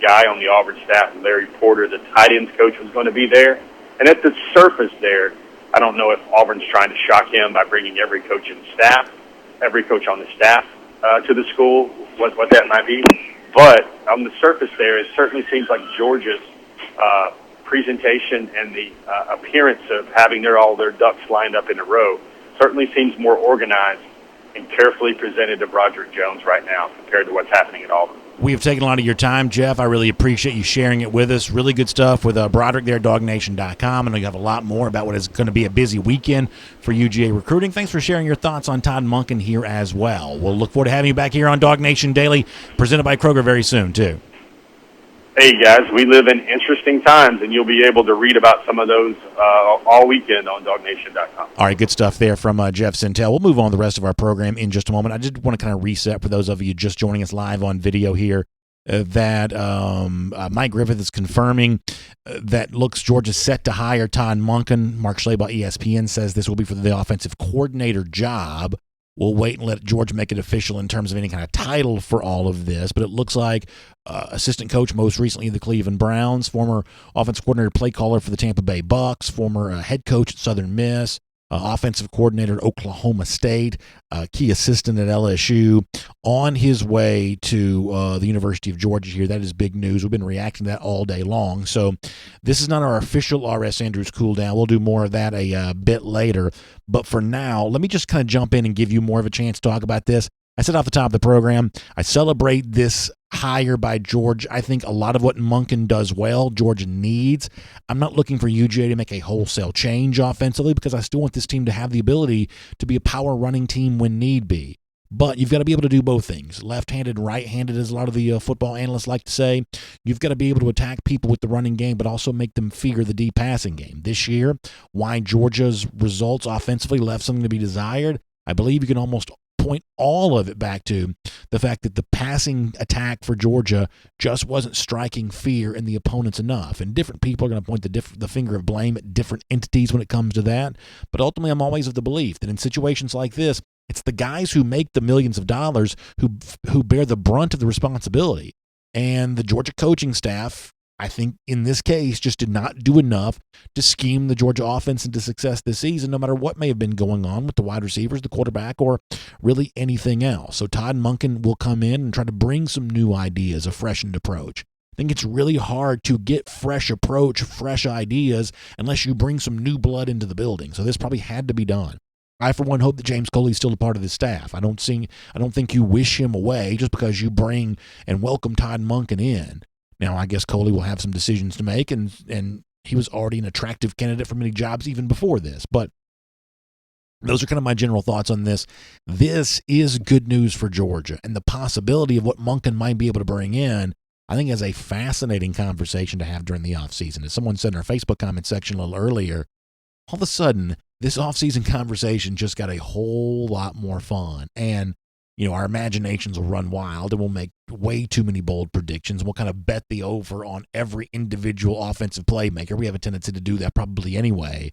guy on the Auburn staff, Larry Porter, the tight ends coach, was going to be there. And at the surface there, I don't know if Auburn's trying to shock him by bringing every coach on the staff to the school, what that might be. But on the surface there, it certainly seems like Georgia's presentation and the appearance of having all their ducks lined up in a row certainly seems more organized and carefully presented to Broderick Jones right now compared to what's happening at Auburn. We have taken a lot of your time, Jeff. I really appreciate you sharing it with us. Really good stuff with Broderick there at DawgNation.com. I know you have a lot more about what is going to be a busy weekend for UGA recruiting. Thanks for sharing your thoughts on Todd Monken here as well. We'll look forward to having you back here on DawgNation Daily, presented by Kroger very soon, too. Hey, guys, we live in interesting times, and you'll be able to read about some of those all weekend on DawgNation.com. All right, good stuff there from Jeff Sentell. We'll move on to the rest of our program in just a moment. I just want to kind of reset for those of you just joining us live on video here that Mike Griffith is confirming that looks Georgia's set to hire Todd Monken. Mark Schlabach, ESPN, says this will be for the offensive coordinator job. We'll wait and let Georgia make it official in terms of any kind of title for all of this, but it looks like assistant coach most recently of the Cleveland Browns, former offensive coordinator, play caller for the Tampa Bay Bucks, former head coach at Southern Miss, offensive coordinator at Oklahoma State, key assistant at LSU, on his way to the University of Georgia here. That is big news. We've been reacting to that all day long. So this is not our official R.S. Andrews cool down. We'll do more of that a bit later. But for now, let me just kind of jump in and give you more of a chance to talk about this. I said off the top of the program, I celebrate this hire by Georgia. I think a lot of what Monken does well, Georgia needs. I'm not looking for UGA to make a wholesale change offensively because I still want this team to have the ability to be a power running team when need be. But you've got to be able to do both things, left-handed and right-handed, as a lot of the football analysts like to say. You've got to be able to attack people with the running game, but also make them fear the deep passing game. This year, why Georgia's results offensively left something to be desired, I believe you can almost point all of it back to the fact that the passing attack for Georgia just wasn't striking fear in the opponents enough. And different people are going to point the finger of blame at different entities when it comes to that. But ultimately, I'm always of the belief that in situations like this, it's the guys who make the millions of dollars who bear the brunt of the responsibility. And the Georgia coaching staff, I think in this case, just did not do enough to scheme the Georgia offense into success this season, no matter what may have been going on with the wide receivers, the quarterback, or really anything else. So Todd Monken will come in and try to bring some new ideas, a freshened approach. I think it's really hard to get fresh approach, fresh ideas, unless you bring some new blood into the building. So this probably had to be done. I, for one, hope that James Coley is still a part of the staff. I don't think you wish him away just because you bring and welcome Todd Monken in. Now, I guess Coley will have some decisions to make, and he was already an attractive candidate for many jobs even before this. But those are kind of my general thoughts on this. This is good news for Georgia, and the possibility of what Monken might be able to bring in, I think, is a fascinating conversation to have during the offseason. As someone said in our Facebook comment section a little earlier, all of a sudden, this offseason conversation just got a whole lot more fun. And, our imaginations will run wild and we'll make way too many bold predictions. We'll kind of bet the over on every individual offensive playmaker. We have a tendency to do that probably anyway.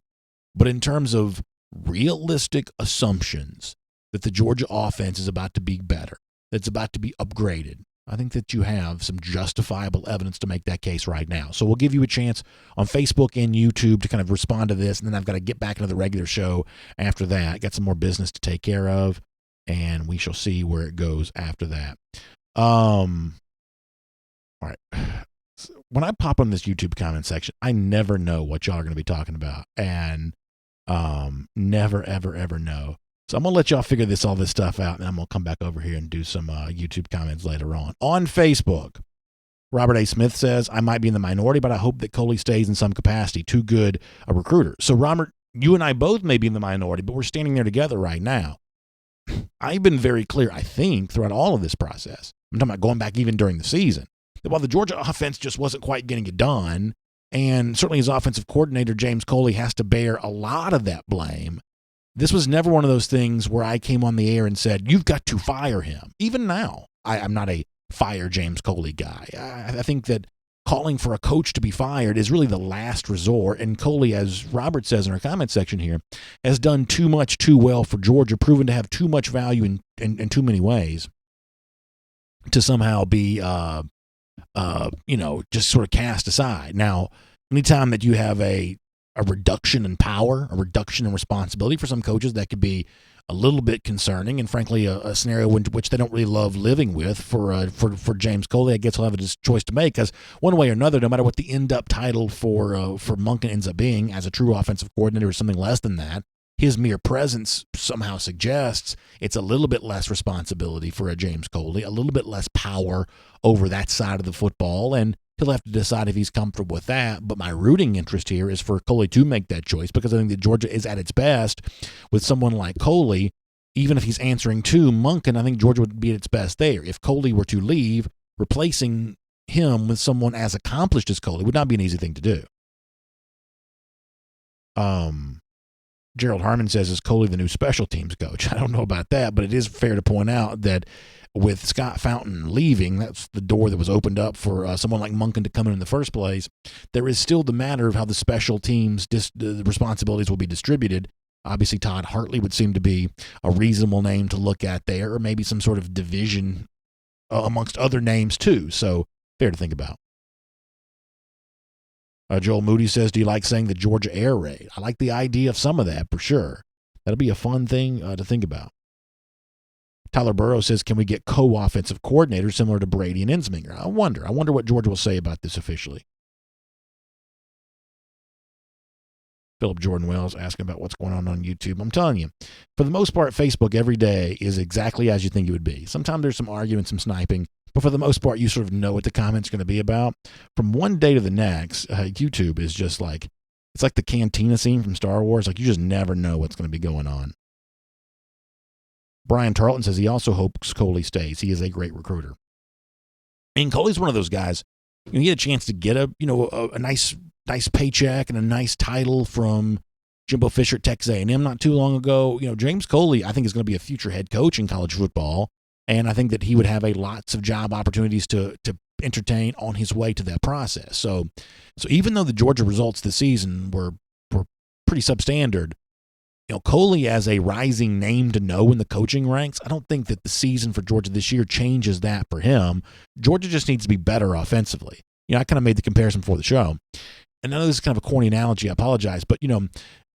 But in terms of realistic assumptions that the Georgia offense is about to be better, that it's about to be upgraded, I think that you have some justifiable evidence to make that case right now. So we'll give you a chance on Facebook and YouTube to kind of respond to this, and then I've got to get back into the regular show after that. Got some more business to take care of, and we shall see where it goes after that. All right. When I pop on this YouTube comment section, I never know what y'all are going to be talking about, and never, ever, ever know. So I'm going to let y'all figure all this stuff out, and I'm going to come back over here and do some YouTube comments later on. On Facebook, Robert A. Smith says, I might be in the minority, but I hope that Coley stays in some capacity. Too good a recruiter. So, Robert, you and I both may be in the minority, but we're standing there together right now. I've been very clear, I think, throughout all of this process. I'm talking about going back even during the season, that while the Georgia offense just wasn't quite getting it done, and certainly his offensive coordinator, James Coley, has to bear a lot of that blame, this was never one of those things where I came on the air and said, you've got to fire him. Even now, I'm not a fire James Coley guy. I think that calling for a coach to be fired is really the last resort. And Coley, as Robert says in our comment section here, has done too much too well for Georgia, proven to have too much value in too many ways to somehow be, just sort of cast aside. Now, anytime that you have a reduction in power, a reduction in responsibility for some coaches, that could be a little bit concerning, and frankly, a scenario which they don't really love living with. For James Coley, I guess he'll have a choice to make, because one way or another, no matter what the end-up title for Monken ends up being as a true offensive coordinator or something less than that, his mere presence somehow suggests it's a little bit less responsibility for a James Coley, a little bit less power over that side of the football, and he'll have to decide if he's comfortable with that. But my rooting interest here is for Coley to make that choice, because I think that Georgia is at its best with someone like Coley. Even if he's answering to Monken, I think Georgia would be at its best there. If Coley were to leave, replacing him with someone as accomplished as Coley would not be an easy thing to do. Gerald Harmon says, is Coley the new special teams coach? I don't know about that, but it is fair to point out that with Scott Fountain leaving, that's the door that was opened up for someone like Monken to come in the first place. There is still the matter of how the special teams, the responsibilities will be distributed. Obviously, Todd Hartley would seem to be a reasonable name to look at there, or maybe some sort of division amongst other names too. So fair to think about. Joel Moody says, do you like saying the Georgia air raid? I like the idea of some of that for sure. That'll be a fun thing to think about. Tyler Burrow says, can we get co-offensive coordinators similar to Brady and Ensminger? I wonder what Georgia will say about this officially. Philip Jordan Wells asking about what's going on YouTube. I'm telling you, for the most part, Facebook every day is exactly as you think it would be. Sometimes there's some arguing, some sniping, but for the most part, you sort of know what the comment's going to be about. From one day to the next, YouTube is just like, it's like the cantina scene from Star Wars. Like, you just never know what's going to be going on. Brian Tarleton says he also hopes Coley stays. He is a great recruiter. And Coley's one of those guys, you get a chance to get a nice paycheck and a nice title from Jimbo Fisher at Texas A&M not too long ago. James Coley, I think, is going to be a future head coach in college football, and I think that he would have lots of job opportunities to entertain on his way to that process. So even though the Georgia results this season were pretty substandard, Coley as a rising name to know in the coaching ranks, I don't think that the season for Georgia this year changes that for him. Georgia just needs to be better offensively. I kind of made the comparison before the show. And I know this is kind of a corny analogy, I apologize, but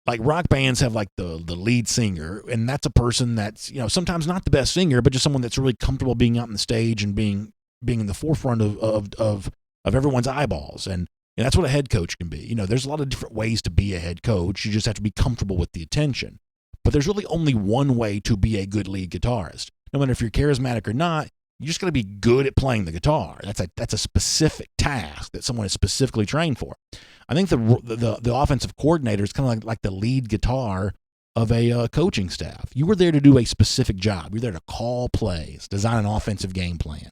like rock bands have like the lead singer, and that's a person that's, sometimes not the best singer, but just someone that's really comfortable being out on the stage and being in the forefront of everyone's eyeballs. And that's what a head coach can be. There's a lot of different ways to be a head coach. You just have to be comfortable with the attention. But there's really only one way to be a good lead guitarist. No matter if you're charismatic or not, you just got to be good at playing the guitar. That's a specific task that someone is specifically trained for. I think the offensive coordinator is kind of like the lead guitar of a coaching staff. You were there to do a specific job. You're there to call plays, design an offensive game plan.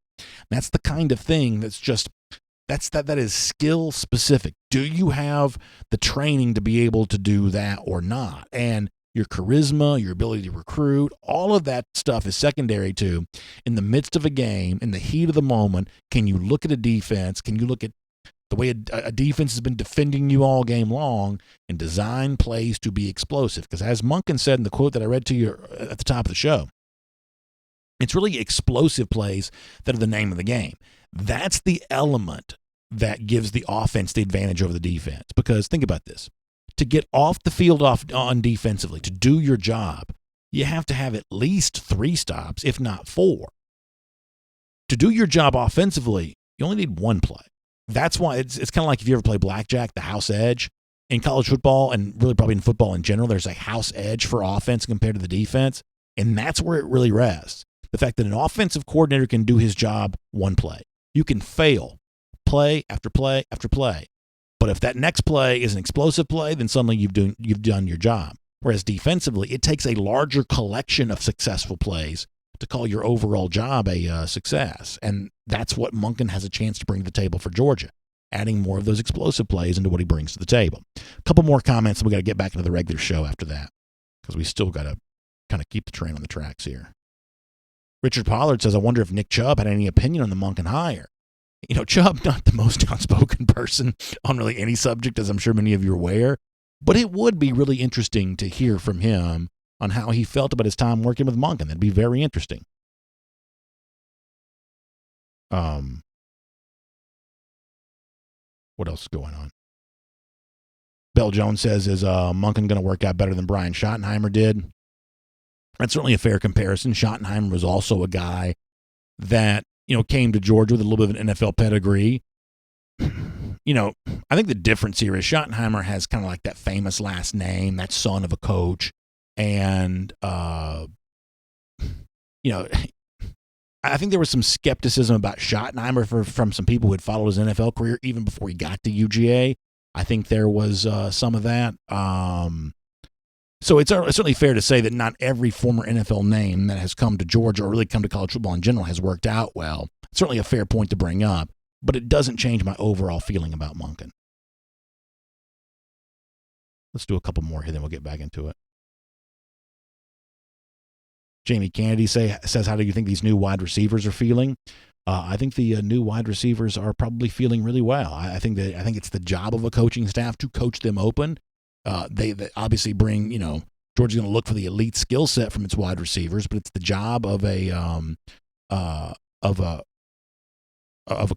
That's the kind of thing that is skill specific. Do you have the training to be able to do that or not? And your charisma, your ability to recruit, all of that stuff is secondary to, in the midst of a game, in the heat of the moment, can you look at a defense? Can you look at the way a defense has been defending you all game long and design plays to be explosive? Because as Monken said in the quote that I read to you at the top of the show, it's really explosive plays that are the name of the game. That's the element that gives the offense the advantage over the defense. Because think about this. To get off the field on defensively, to do your job, you have to have at least 3 stops, if not 4. To do your job offensively, you only need 1 play. That's why it's kind of like if you ever play blackjack, the house edge. In college football, and really probably in football in general, there's a house edge for offense compared to the defense, and that's where it really rests. The fact that an offensive coordinator can do his job 1 play. You can fail play after play after play. But if that next play is an explosive play, then suddenly you've done your job. Whereas defensively, it takes a larger collection of successful plays to call your overall job a success. And that's what Monken has a chance to bring to the table for Georgia, adding more of those explosive plays into what he brings to the table. A couple more comments, and we got to get back into the regular show after that, because we still got to kind of keep the train on the tracks here. Richard Pollard says, I wonder if Nick Chubb had any opinion on the Monken hire. Chubb, not the most outspoken person on really any subject, as I'm sure many of you are aware, but it would be really interesting to hear from him on how he felt about his time working with Monken. That'd be very interesting. What else is going on? Bell Jones says, is Monken going to work out better than Brian Schottenheimer did? That's certainly a fair comparison. Schottenheimer was also a guy that came to Georgia with a little bit of an NFL pedigree. I think the difference here is Schottenheimer has kind of like that famous last name, that son of a coach. And, I think there was some skepticism about Schottenheimer from some people who had followed his NFL career even before he got to UGA. I think there was some of that. So it's certainly fair to say that not every former NFL name that has come to Georgia or really come to college football in general has worked out well. It's certainly a fair point to bring up, but it doesn't change my overall feeling about Monken. Let's do a couple more here, then we'll get back into it. Jamie Kennedy says, how do you think these new wide receivers are feeling? I think the new wide receivers are probably feeling really well. I think it's the job of a coaching staff to coach them open. They obviously bring, Georgia's going to look for the elite skill set from its wide receivers, but it's the job of a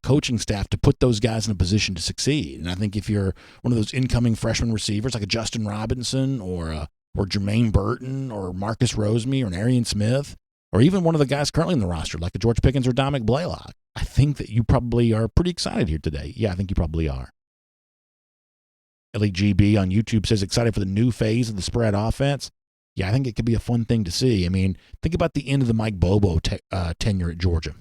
coaching staff to put those guys in a position to succeed. And I think if you're one of those incoming freshman receivers like a Justin Robinson or Jermaine Burton or Marcus Roseme or an Arian Smith, or even one of the guys currently in the roster like a George Pickens or Dominic Blaylock, I think that you probably are pretty excited here today. Yeah, I think you probably are. LEGB on YouTube says excited for the new phase of the spread offense. Yeah, I think it could be a fun thing to see. I mean, think about the end of the Mike Bobo tenure at Georgia,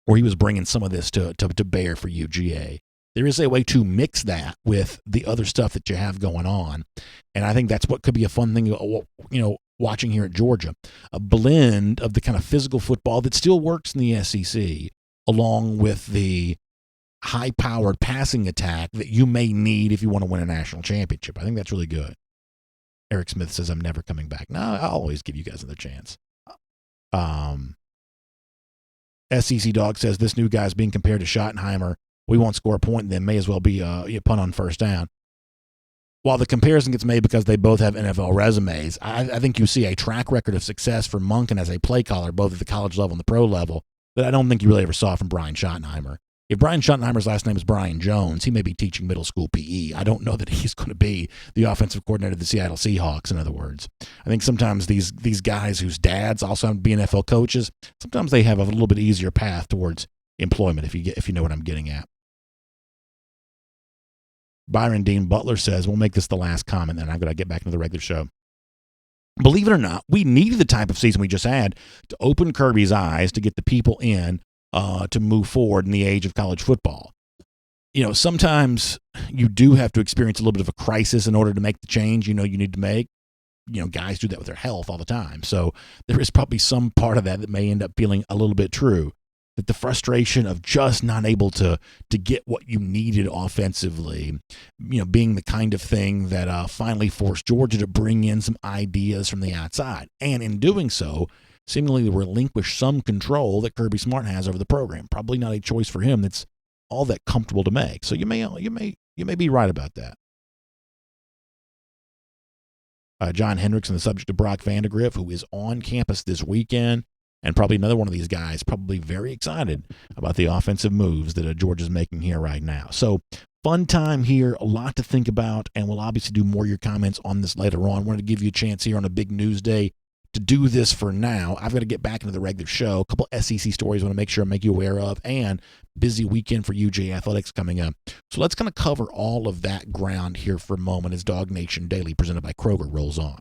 where he was bringing some of this to bear for UGA. There is a way to mix that with the other stuff that you have going on, and I think that's what could be a fun thing, watching here at Georgia. A blend of the kind of physical football that still works in the SEC, along with the high-powered passing attack that you may need if you want to win a national championship. I think that's really good. Eric Smith says, I'm never coming back. No, I'll always give you guys another chance. SEC Dog says, this new guy's being compared to Schottenheimer. We won't score a point, then may as well be a punt on first down. While the comparison gets made because they both have NFL resumes, I think you see a track record of success for Monken as a play caller, both at the college level and the pro level, that I don't think you really ever saw from Brian Schottenheimer. If Brian Schottenheimer's last name is Brian Jones, he may be teaching middle school PE. I don't know that he's going to be the offensive coordinator of the Seattle Seahawks, in other words. I think sometimes these guys whose dads also have to be NFL coaches, sometimes they have a little bit easier path towards employment, if you know what I'm getting at. Byron Dean Butler says, we'll make this the last comment, then I've got to get back into the regular show. Believe it or not, we needed the type of season we just had to open Kirby's eyes to get the people in to move forward in the age of college football. Sometimes you do have to experience a little bit of a crisis in order to make the change you need to make. Guys do that with their health all the time. So there is probably some part of that may end up feeling a little bit true. That the frustration of just not able to get what you needed offensively, being the kind of thing that finally forced Georgia to bring in some ideas from the outside. And in doing so, seemingly relinquish some control that Kirby Smart has over the program. Probably not a choice for him that's all that comfortable to make. So you may be right about that. John Hendricks on the subject of Brock Vandegrift, who is on campus this weekend, and probably another one of these guys, probably very excited about the offensive moves that Georgia's making here right now. So fun time here, a lot to think about, and we'll obviously do more of your comments on this later on. Wanted to give you a chance here on a big news day to do this for now. I've got to get back into the regular show. A couple SEC stories I want to make sure I make you aware of, and busy weekend for UGA athletics coming up. So let's kind of cover all of that ground here for a moment as DawgNation Daily, presented by Kroger, rolls on.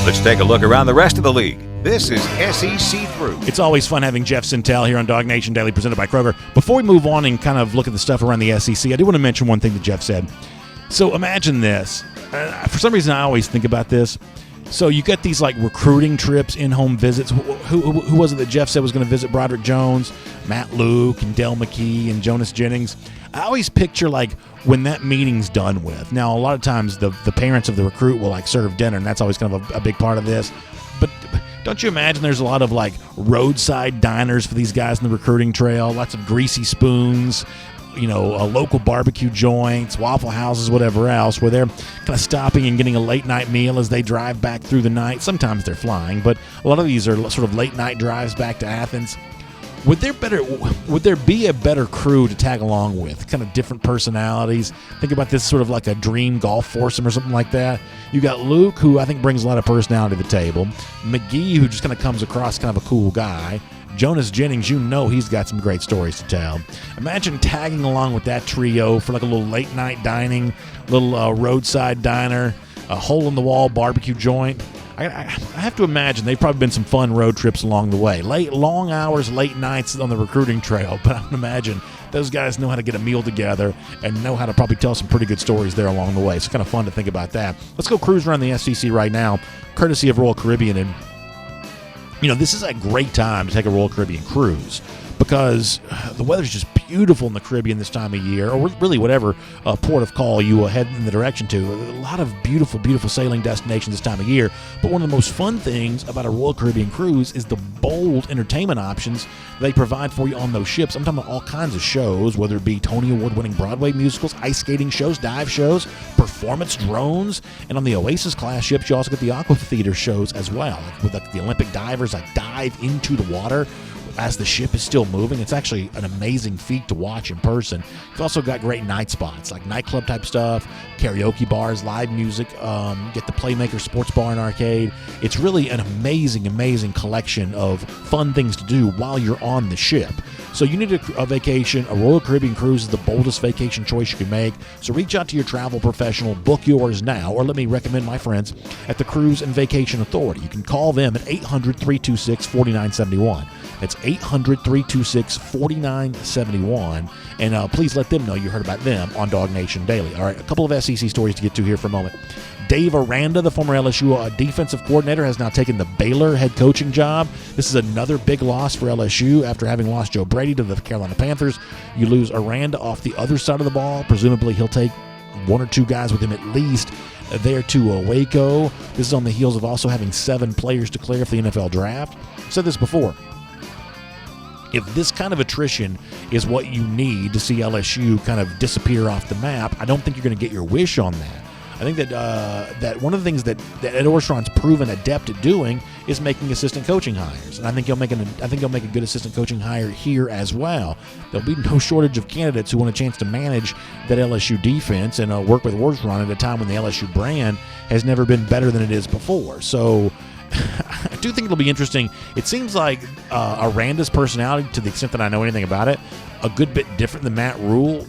Let's take a look around the rest of the league. This is SEC Through. It's always fun having Jeff Sentell here on DawgNation Daily, presented by Kroger. Before we move on and kind of look at the stuff around the SEC, I do want to mention one thing that Jeff said. So imagine this. For some reason, I always think about this. So you get these like recruiting trips, in-home visits. Who was it that Jeff said was going to visit Broderick Jones, Matt Luke, and Del McKee, and Jonas Jennings? I always picture like when that meeting's done with. Now, a lot of times the parents of the recruit will like serve dinner, and that's always kind of a big part of this. But don't you imagine there's a lot of like roadside diners for these guys in the recruiting trail, lots of greasy spoons, local barbecue joints, Waffle Houses, whatever else, where they're kind of stopping and getting a late-night meal as they drive back through the night. Sometimes they're flying, but a lot of these are sort of late-night drives back to Athens. Would there be a better crew to tag along with? Kind of different personalities. Think about this sort of like a dream golf foursome or something like that. You got Luke, who I think brings a lot of personality to the table. McGee, who just kind of comes across kind of a cool guy. Jonas Jennings, he's got some great stories to tell. Imagine tagging along with that trio for like a little late-night dining, little roadside diner, a hole-in-the-wall barbecue joint. I have to imagine they've probably been some fun road trips along the way. Long hours, late nights on the recruiting trail, but I can imagine those guys know how to get a meal together and know how to probably tell some pretty good stories there along the way. It's kind of fun to think about that. Let's go cruise around the SEC right now, courtesy of Royal Caribbean. And this is a great time to take a Royal Caribbean cruise because the weather's just beautiful in the Caribbean this time of year, or really whatever port of call you head in the direction to. A lot of beautiful, beautiful sailing destinations this time of year. But one of the most fun things about a Royal Caribbean cruise is the bold entertainment options they provide for you on those ships. I'm talking about all kinds of shows, whether it be Tony Award-winning Broadway musicals, ice skating shows, dive shows, performance drones, and on the Oasis-class ships, you also get the aqua theater shows as well, with the Olympic divers that dive into the water as the ship is still moving. It's actually an amazing feat to watch in person. You've also got great night spots, like nightclub type stuff, karaoke bars, live music, get the Playmaker Sports Bar and Arcade. It's really an amazing, amazing collection of fun things to do while you're on the ship. So you need a vacation. A Royal Caribbean cruise is the boldest vacation choice you can make. So reach out to your travel professional, book yours now, or let me recommend my friends at the Cruise and Vacation Authority. You can call them at 800-326-4971. That's 800-326-4971. And please let them know you heard about them on DawgNation Daily. All right, a couple of SEC stories to get to here for a moment. Dave Aranda, the former LSU defensive coordinator, has now taken the Baylor head coaching job. This is another big loss for LSU after having lost Joe Brady to the Carolina Panthers. You lose Aranda off the other side of the ball. Presumably he'll take one or two guys with him at least there to Waco. This is on the heels of also having 7 players declare for the NFL draft. I've said this before. If this kind of attrition is what you need to see LSU kind of disappear off the map, I don't think you're going to get your wish on that. I think that one of the things that Ed Orgeron's proven adept at doing is making assistant coaching hires, and I think he'll make a good assistant coaching hire here as well. There'll be no shortage of candidates who want a chance to manage that LSU defense and work with Orgeron at a time when the LSU brand has never been better than it is before. So I do think it'll be interesting. It seems like Aranda's personality, to the extent that I know anything about it, a good bit different than Matt Rule.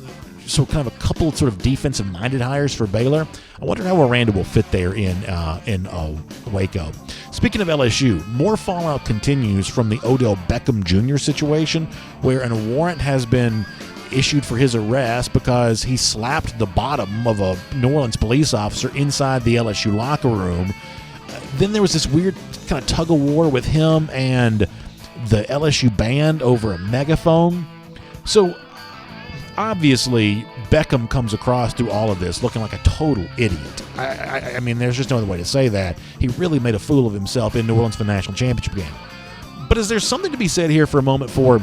So kind of a couple sort of defensive-minded hires for Baylor. I wonder how Aranda will fit there in Waco. Speaking of LSU, more fallout continues from the Odell Beckham Jr. situation, where a warrant has been issued for his arrest because he slapped the bottom of a New Orleans police officer inside the LSU locker room. Then there was this weird kind of tug-of-war with him and the LSU band over a megaphone. So obviously, Beckham comes across through all of this looking like a total idiot. I mean, there's just no other way to say that. He really made a fool of himself in New Orleans for the national championship game. But is there something to be said here for a moment for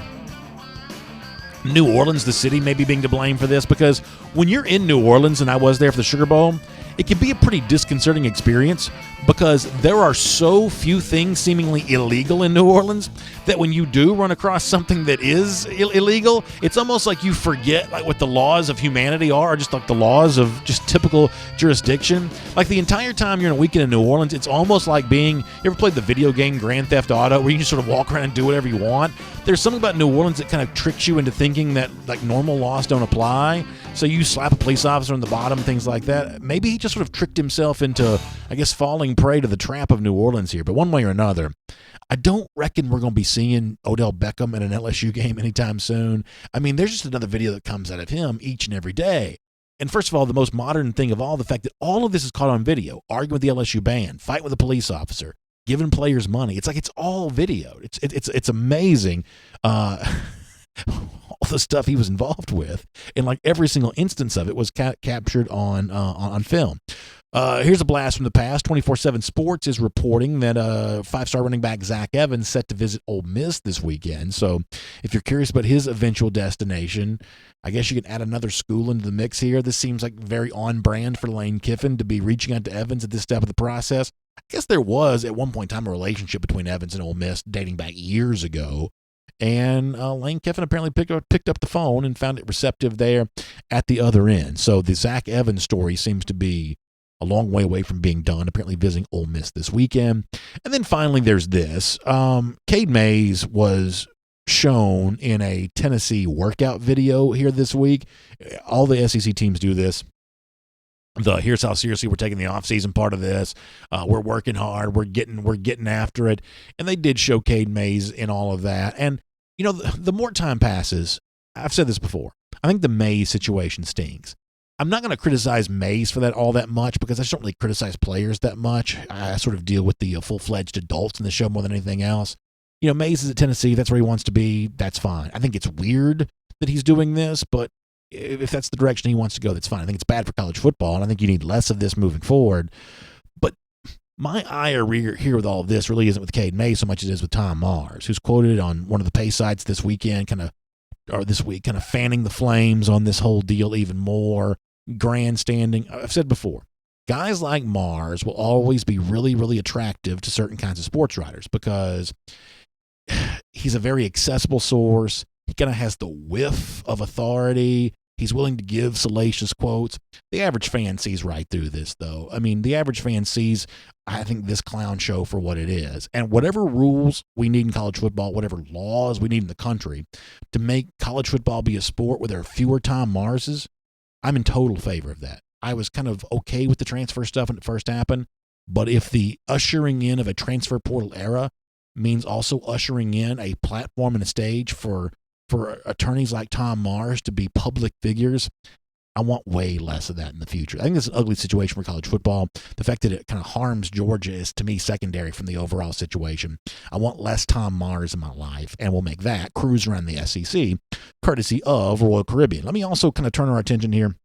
New Orleans, the city, maybe being to blame for this? Because when you're in New Orleans, and I was there for the Sugar Bowl, it can be a pretty disconcerting experience because there are so few things seemingly illegal in New Orleans that when you do run across something that is illegal, it's almost like you forget like what the laws of humanity are, or just like the laws of just typical jurisdiction. Like the entire time you're in a weekend in New Orleans, it's almost like being, you ever played the video game Grand Theft Auto where you can just sort of walk around and do whatever you want? There's something about New Orleans that kind of tricks you into thinking that like normal laws don't apply. So you slap a police officer on the bottom, things like that. Maybe he just sort of tricked himself into, I guess, falling prey to the trap of New Orleans here. But one way or another, I don't reckon we're going to be seeing Odell Beckham in an LSU game anytime soon. I mean, there's just another video that comes out of him each and every day. And first of all, the most modern thing of all, the fact that all of this is caught on video, arguing with the LSU band, fight with a police officer, giving players money. It's like it's all videoed. It's amazing. All the stuff he was involved with, and like every single instance of it was captured on film. Here's a blast from the past. 24/7 Sports is reporting that 5-star running back Zach Evans set to visit Ole Miss this weekend. So if you're curious about his eventual destination, I guess you can add another school into the mix here. This seems like very on brand for Lane Kiffin to be reaching out to Evans at this step of the process. I guess there was at one point in time a relationship between Evans and Ole Miss dating back years ago. And Lane Kiffin apparently picked up the phone and found it receptive there at the other end. So the Zach Evans story seems to be a long way away from being done, apparently visiting Ole Miss this weekend. And then finally there's this. Cade Mays was shown in a Tennessee workout video here this week. All the SEC teams do this. Here's how seriously we're taking the offseason part of this. We're working hard. We're getting after it. And they did show Cade Mays in all of that. And, you know, the more time passes, I've said this before, I think the Mays situation stinks. I'm not going to criticize Mays for that all that much because I just don't really criticize players that much. I sort of deal with the full-fledged adults in the show more than anything else. You know, Mays is at Tennessee. That's where he wants to be. That's fine. I think it's weird that he's doing this, but if that's the direction he wants to go, that's fine. I think it's bad for college football, and I think you need less of this moving forward. But my ire here with all of this really isn't with Cade Mays so much as it is with Tom Mars, who's quoted on one of the pay sites this week, kind of fanning the flames on this whole deal even more, grandstanding. I've said before, guys like Mars will always be really, really attractive to certain kinds of sports writers because he's a very accessible source. He kind of has the whiff of authority. He's willing to give salacious quotes. The average fan sees right through this, though. I mean, the average fan sees, I think, this clown show for what it is. And whatever rules we need in college football, whatever laws we need in the country to make college football be a sport where there are fewer Tom Marses, I'm in total favor of that. I was kind of okay with the transfer stuff when it first happened, but if the ushering in of a transfer portal era means also ushering in a platform and a stage for attorneys like Tom Mars to be public figures, I want way less of that in the future. I think this is an ugly situation for college football. The fact that it kind of harms Georgia is, to me, secondary from the overall situation. I want less Tom Mars in my life, and we'll make that cruise around the SEC, courtesy of Royal Caribbean. Let me also kind of turn our attention here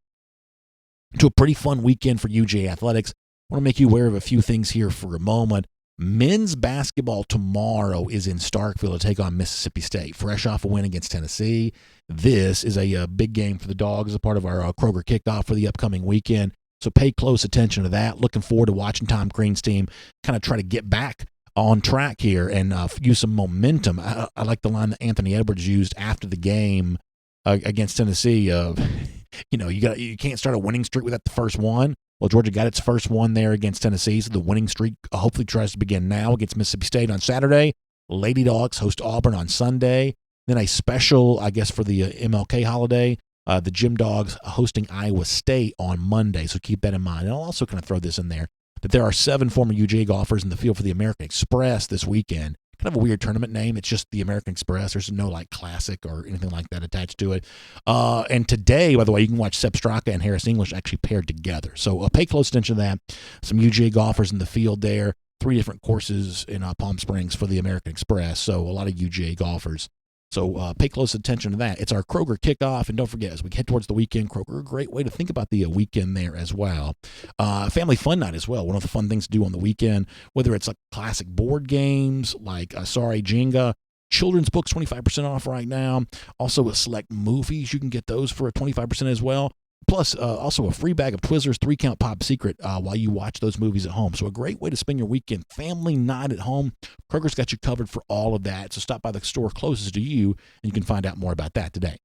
to a pretty fun weekend for UGA athletics. I want to make you aware of a few things here for a moment. Men's basketball tomorrow is in Starkville to take on Mississippi State, fresh off a win against Tennessee. This is a big game for the Dogs as a part of our Kroger kickoff for the upcoming weekend. So pay close attention to that. Looking forward to watching Tom Crean's team kind of try to get back on track here and use some momentum. I like the line that Anthony Edwards used after the game against Tennessee. You can't start a winning streak without the first one. Well, Georgia got its first one there against Tennessee, so the winning streak hopefully tries to begin now against Mississippi State on Saturday. Lady Dogs host Auburn on Sunday. Then a special, I guess, for the MLK holiday, the Gym Dogs hosting Iowa State on Monday, so keep that in mind. And I'll also kind of throw this in there, that there are 7 former UGA golfers in the field for the American Express this weekend. Kind of a weird tournament name. It's just the American Express. There's no classic or anything like that attached to it. And today, by the way, you can watch Sep Straka and Harris English actually paired together. So pay close attention to that. Some UGA golfers in the field there. 3 different courses in Palm Springs for the American Express. So a lot of UGA golfers. So pay close attention to that. It's our Kroger kickoff. And don't forget, as we head towards the weekend, Kroger, a great way to think about the weekend there as well. Family fun night as well. One of the fun things to do on the weekend, whether it's classic board games like Sorry Jenga, children's books 25% off right now. Also with select movies, you can get those for 25% as well. Plus, also a free bag of Twizzlers 3-count Pop Secret while you watch those movies at home. So a great way to spend your weekend. Family night at home. Kroger's got you covered for all of that. So stop by the store closest to you, and you can find out more about that today.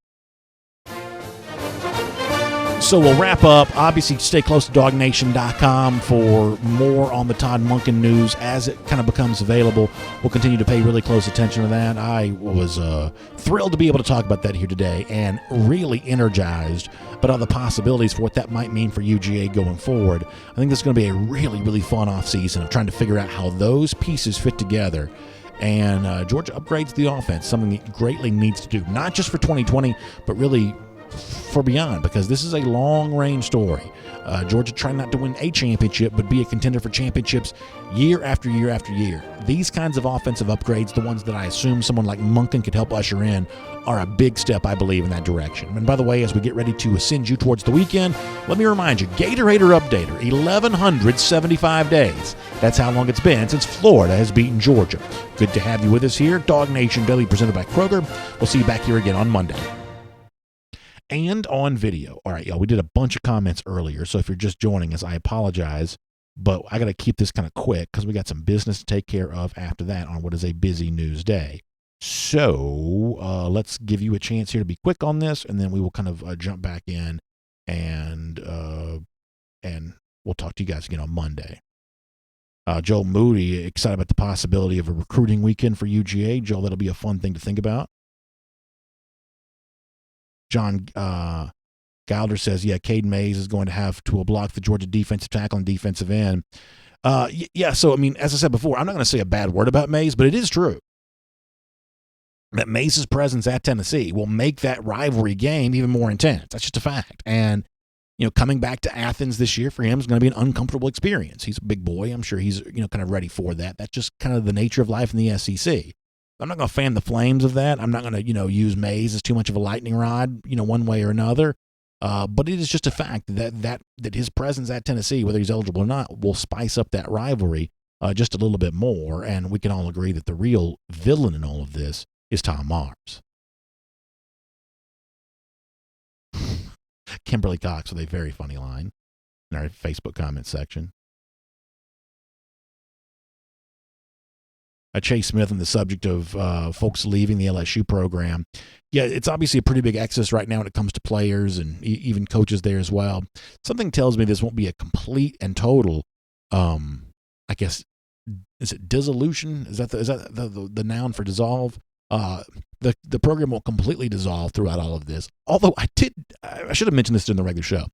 So we'll wrap up. Obviously, stay close to DawgNation.com for more on the Todd Monken news as it kind of becomes available. We'll continue to pay really close attention to that. I was thrilled to be able to talk about that here today and really energized about the possibilities for what that might mean for UGA going forward. I think this is going to be a really, really fun offseason of trying to figure out how those pieces fit together. And Georgia upgrades the offense, something it greatly needs to do, not just for 2020, but really for beyond, because this is a long-range story. Georgia trying not to win a championship, but be a contender for championships year after year after year. These kinds of offensive upgrades, the ones that I assume someone like Monken could help usher in, are a big step, I believe, in that direction. And by the way, as we get ready to send you towards the weekend, let me remind you, Gatorator Updater, 1,175 days. That's how long it's been since Florida has beaten Georgia. Good to have you with us here. DawgNation Daily presented by Kroger. We'll see you back here again on Monday. And on video. All right, y'all, we did a bunch of comments earlier, so if you're just joining us, I apologize, but I got to keep this kind of quick because we got some business to take care of after that on what is a busy news day. So let's give you a chance here to be quick on this, and then we will kind of jump back in, and we'll talk to you guys again on Monday. Joel Moody, excited about the possibility of a recruiting weekend for UGA. Joel, that'll be a fun thing to think about. John Gilder says, yeah, Cade Mays is going to have to block the Georgia defensive tackle and defensive end. Yeah, so, I mean, as I said before, I'm not going to say a bad word about Mays, but it is true that Mays' presence at Tennessee will make that rivalry game even more intense. That's just a fact. And, coming back to Athens this year for him is going to be an uncomfortable experience. He's a big boy. I'm sure he's, kind of ready for that. That's just kind of the nature of life in the SEC. I'm not going to fan the flames of that. I'm not going to, use Mays as too much of a lightning rod, one way or another. But it is just a fact that his presence at Tennessee, whether he's eligible or not, will spice up that rivalry just a little bit more. And we can all agree that the real villain in all of this is Tom Mars. Kimberly Cox with a very funny line in our Facebook comment section. Chase Smith on the subject of folks leaving the LSU program. Yeah, it's obviously a pretty big exodus right now when it comes to players and even coaches there as well. Something tells me this won't be a complete and total, I guess, is it dissolution? Is that the noun for dissolve? The program won't completely dissolve throughout all of this. Although I should have mentioned this during the regular show.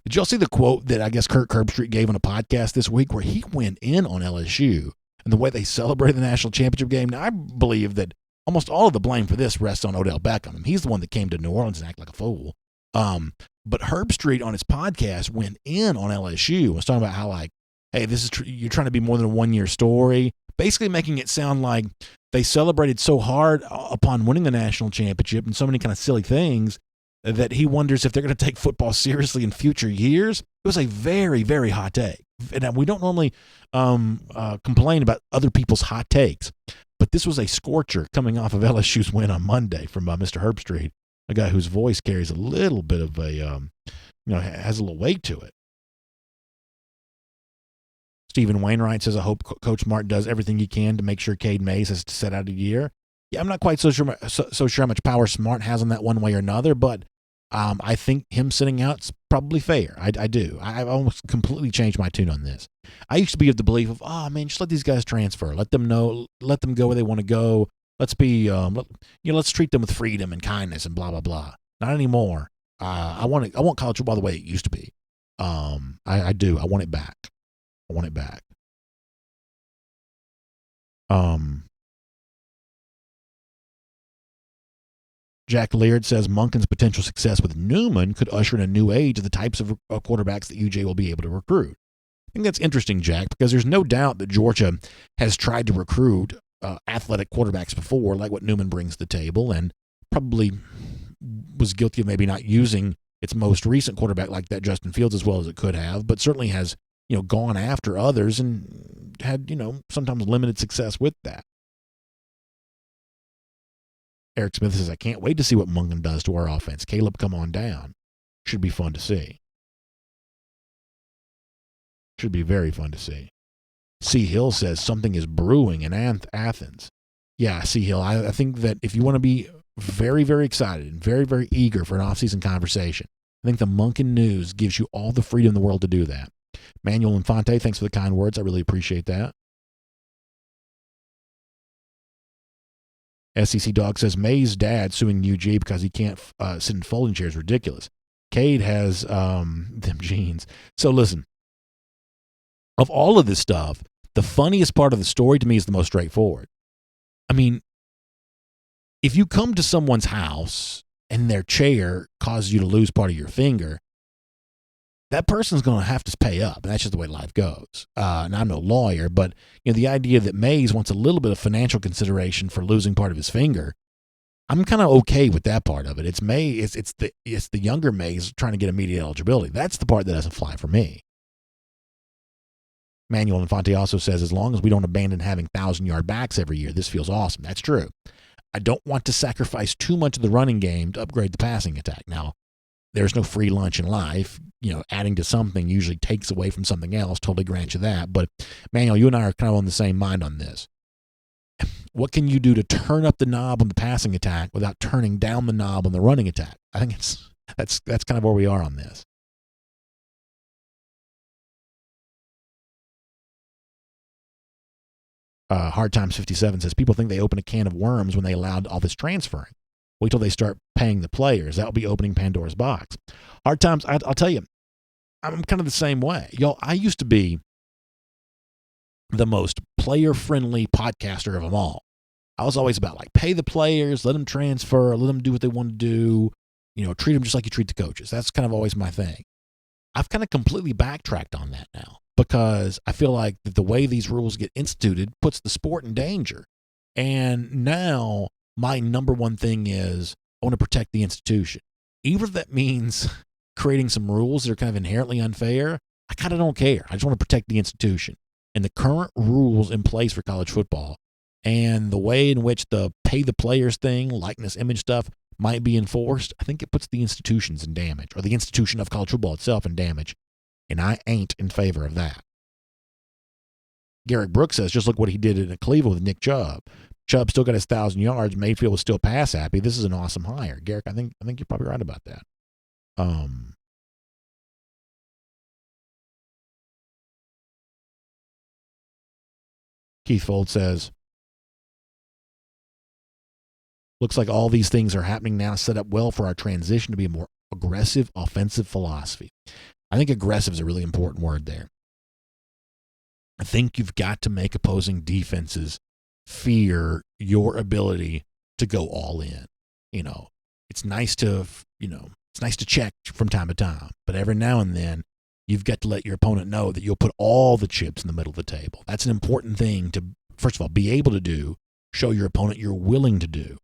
Did y'all see the quote that I guess Kirk Herbstreit gave on a podcast this week where he went in on LSU and the way they celebrated the national championship game? Now, I believe that almost all of the blame for this rests on Odell Beckham. He's the one that came to New Orleans and acted like a fool. But Herbstreit on his podcast went in on LSU. Was talking about how, like, hey, this is you're trying to be more than a one-year story, basically making it sound like they celebrated so hard upon winning the national championship and so many kind of silly things that he wonders if they're going to take football seriously in future years. It was a very, very hot take. And we don't normally complain about other people's hot takes, but this was a scorcher coming off of LSU's win on Monday from Mr. Herbstreit, a guy whose voice carries a little bit of a, has a little weight to it. Stephen Wainwright says, I hope Coach Martin does everything he can to make sure Cade Mays has to set out a year. Yeah, I'm not quite so sure how much power Smart has on that one way or another, but I think him sitting out is probably fair. I do. I've almost completely changed my tune on this. I used to be of the belief of, man, just let these guys transfer. Let them go where they want to go. Let's be, let's treat them with freedom and kindness and blah, blah, blah. Not anymore. I want college football the way it used to be. I do. I want it back. Jack Leard says Monken's potential success with Newman could usher in a new age of the types of quarterbacks that UGA will be able to recruit. I think that's interesting, Jack, because there's no doubt that Georgia has tried to recruit athletic quarterbacks before, like what Newman brings to the table, and probably was guilty of maybe not using its most recent quarterback like that, Justin Fields, as well as it could have, but certainly has gone after others and had, sometimes limited success with that. Eric Smith says, I can't wait to see what Monken does to our offense. Caleb, come on down. Should be fun to see. Should be very fun to see. C. Hill says something is brewing in Athens. Yeah, C. Hill, I think that if you want to be very, very excited and very, very eager for an off-season conversation, I think the Monken news gives you all the freedom in the world to do that. Manuel Infante, thanks for the kind words. I really appreciate that. SEC Dog says, May's dad suing UG because he can't sit in folding chairs is ridiculous. Cade has them genes. So listen, of all of this stuff, the funniest part of the story to me is the most straightforward. I mean, if you come to someone's house and their chair causes you to lose part of your finger, that person's going to have to pay up, and that's just the way life goes. And I'm no lawyer, but the idea that Mays wants a little bit of financial consideration for losing part of his finger, I'm kind of okay with that part of it. It's the younger Mays trying to get immediate eligibility. That's the part that doesn't fly for me. Manuel Infante also says, as long as we don't abandon having 1,000-yard backs every year, this feels awesome. That's true. I don't want to sacrifice too much of the running game to upgrade the passing attack. Now, there's no free lunch in life. Adding to something usually takes away from something else. Totally grant you that. But, Manuel, you and I are kind of on the same mind on this. What can you do to turn up the knob on the passing attack without turning down the knob on the running attack? I think that's kind of where we are on this. Hard Times 57 says, people think they open a can of worms when they allowed all this transferring. Wait till they start paying the players. That will be opening Pandora's box. Hard Times, I'll tell you, I'm kind of the same way. Y'all, I used to be the most player-friendly podcaster of them all. I was always about, pay the players, let them transfer, let them do what they want to do, treat them just like you treat the coaches. That's kind of always my thing. I've kind of completely backtracked on that now because I feel like that the way these rules get instituted puts the sport in danger. And now my number one thing is I want to protect the institution. Even if that means creating some rules that are kind of inherently unfair, I kind of don't care. I just want to protect the institution. And the current rules in place for college football and the way in which the pay the players thing, likeness, image stuff might be enforced, I think it puts the institutions in damage, or the institution of college football itself in damage. And I ain't in favor of that. Garrett Brooks says, just look what he did in Cleveland with Nick Chubb. Chubb still got his 1,000 yards. Mayfield was still pass happy. This is an awesome hire. Garrett, I think you're probably right about that. Keith Fold says, looks like all these things are happening now, set up well for our transition to be a more aggressive offensive philosophy. I think aggressive is a really important word there. I think you've got to make opposing defenses fear your ability to go all in. It's nice to check from time to time, but every now and then you've got to let your opponent know that you'll put all the chips in the middle of the table. That's an important thing to, first of all, be able to do, show your opponent you're willing to do.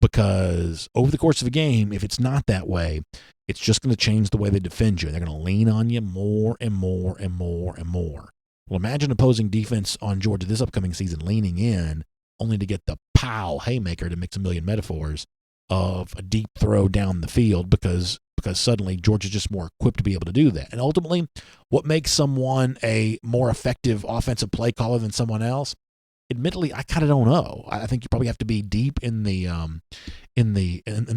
Because over the course of a game, if it's not that way, it's just going to change the way they defend you. They're going to lean on you more and more and more and more. Well, imagine opposing defense on Georgia this upcoming season leaning in only to get the pow haymaker, to mix a million metaphors, of a deep throw down the field because suddenly Georgia's just more equipped to be able to do that. And ultimately, what makes someone a more effective offensive play caller than someone else? Admittedly, I kind of don't know. I think you probably have to be deep in the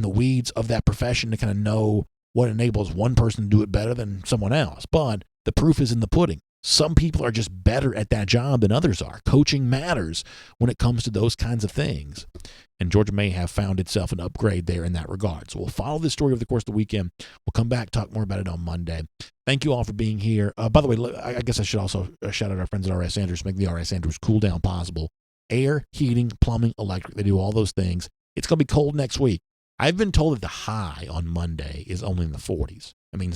weeds of that profession to kind of know what enables one person to do it better than someone else. But the proof is in the pudding. Some people are just better at that job than others are. Coaching matters when it comes to those kinds of things. And Georgia may have found itself an upgrade there in that regard. So we'll follow this story over the course of the weekend. We'll come back, talk more about it on Monday. Thank you all for being here. By the way, I guess I should also shout out our friends at RS Andrews, make the RS Andrews cool down possible. Air, heating, plumbing, electric, they do all those things. It's going to be cold next week. I've been told that the high on Monday is only in the 40s. I mean,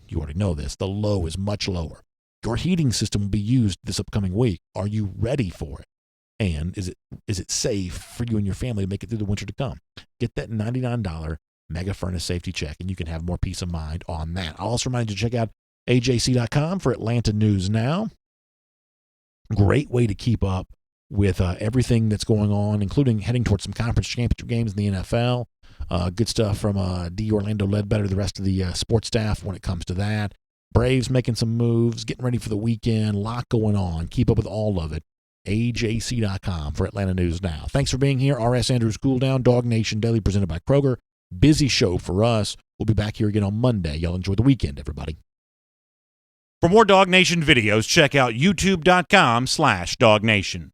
you already know this. The low is much lower. Your heating system will be used this upcoming week. Are you ready for it? And is it safe for you and your family to make it through the winter to come? Get that $99 Mega Furnace Safety Check, and you can have more peace of mind on that. I'll also remind you to check out AJC.com for Atlanta News Now. Great way to keep up with everything that's going on, including heading towards some conference championship games in the NFL. Good stuff from D. Orlando Ledbetter, the rest of the sports staff when it comes to that. Braves making some moves, getting ready for the weekend, a lot going on. Keep up with all of it. AJC.com for Atlanta News Now. Thanks for being here. RS Andrews Cool Down, DawgNation Daily presented by Kroger. Busy show for us. We'll be back here again on Monday. Y'all enjoy the weekend, everybody. For more DawgNation videos, check out youtube.com/DawgNation.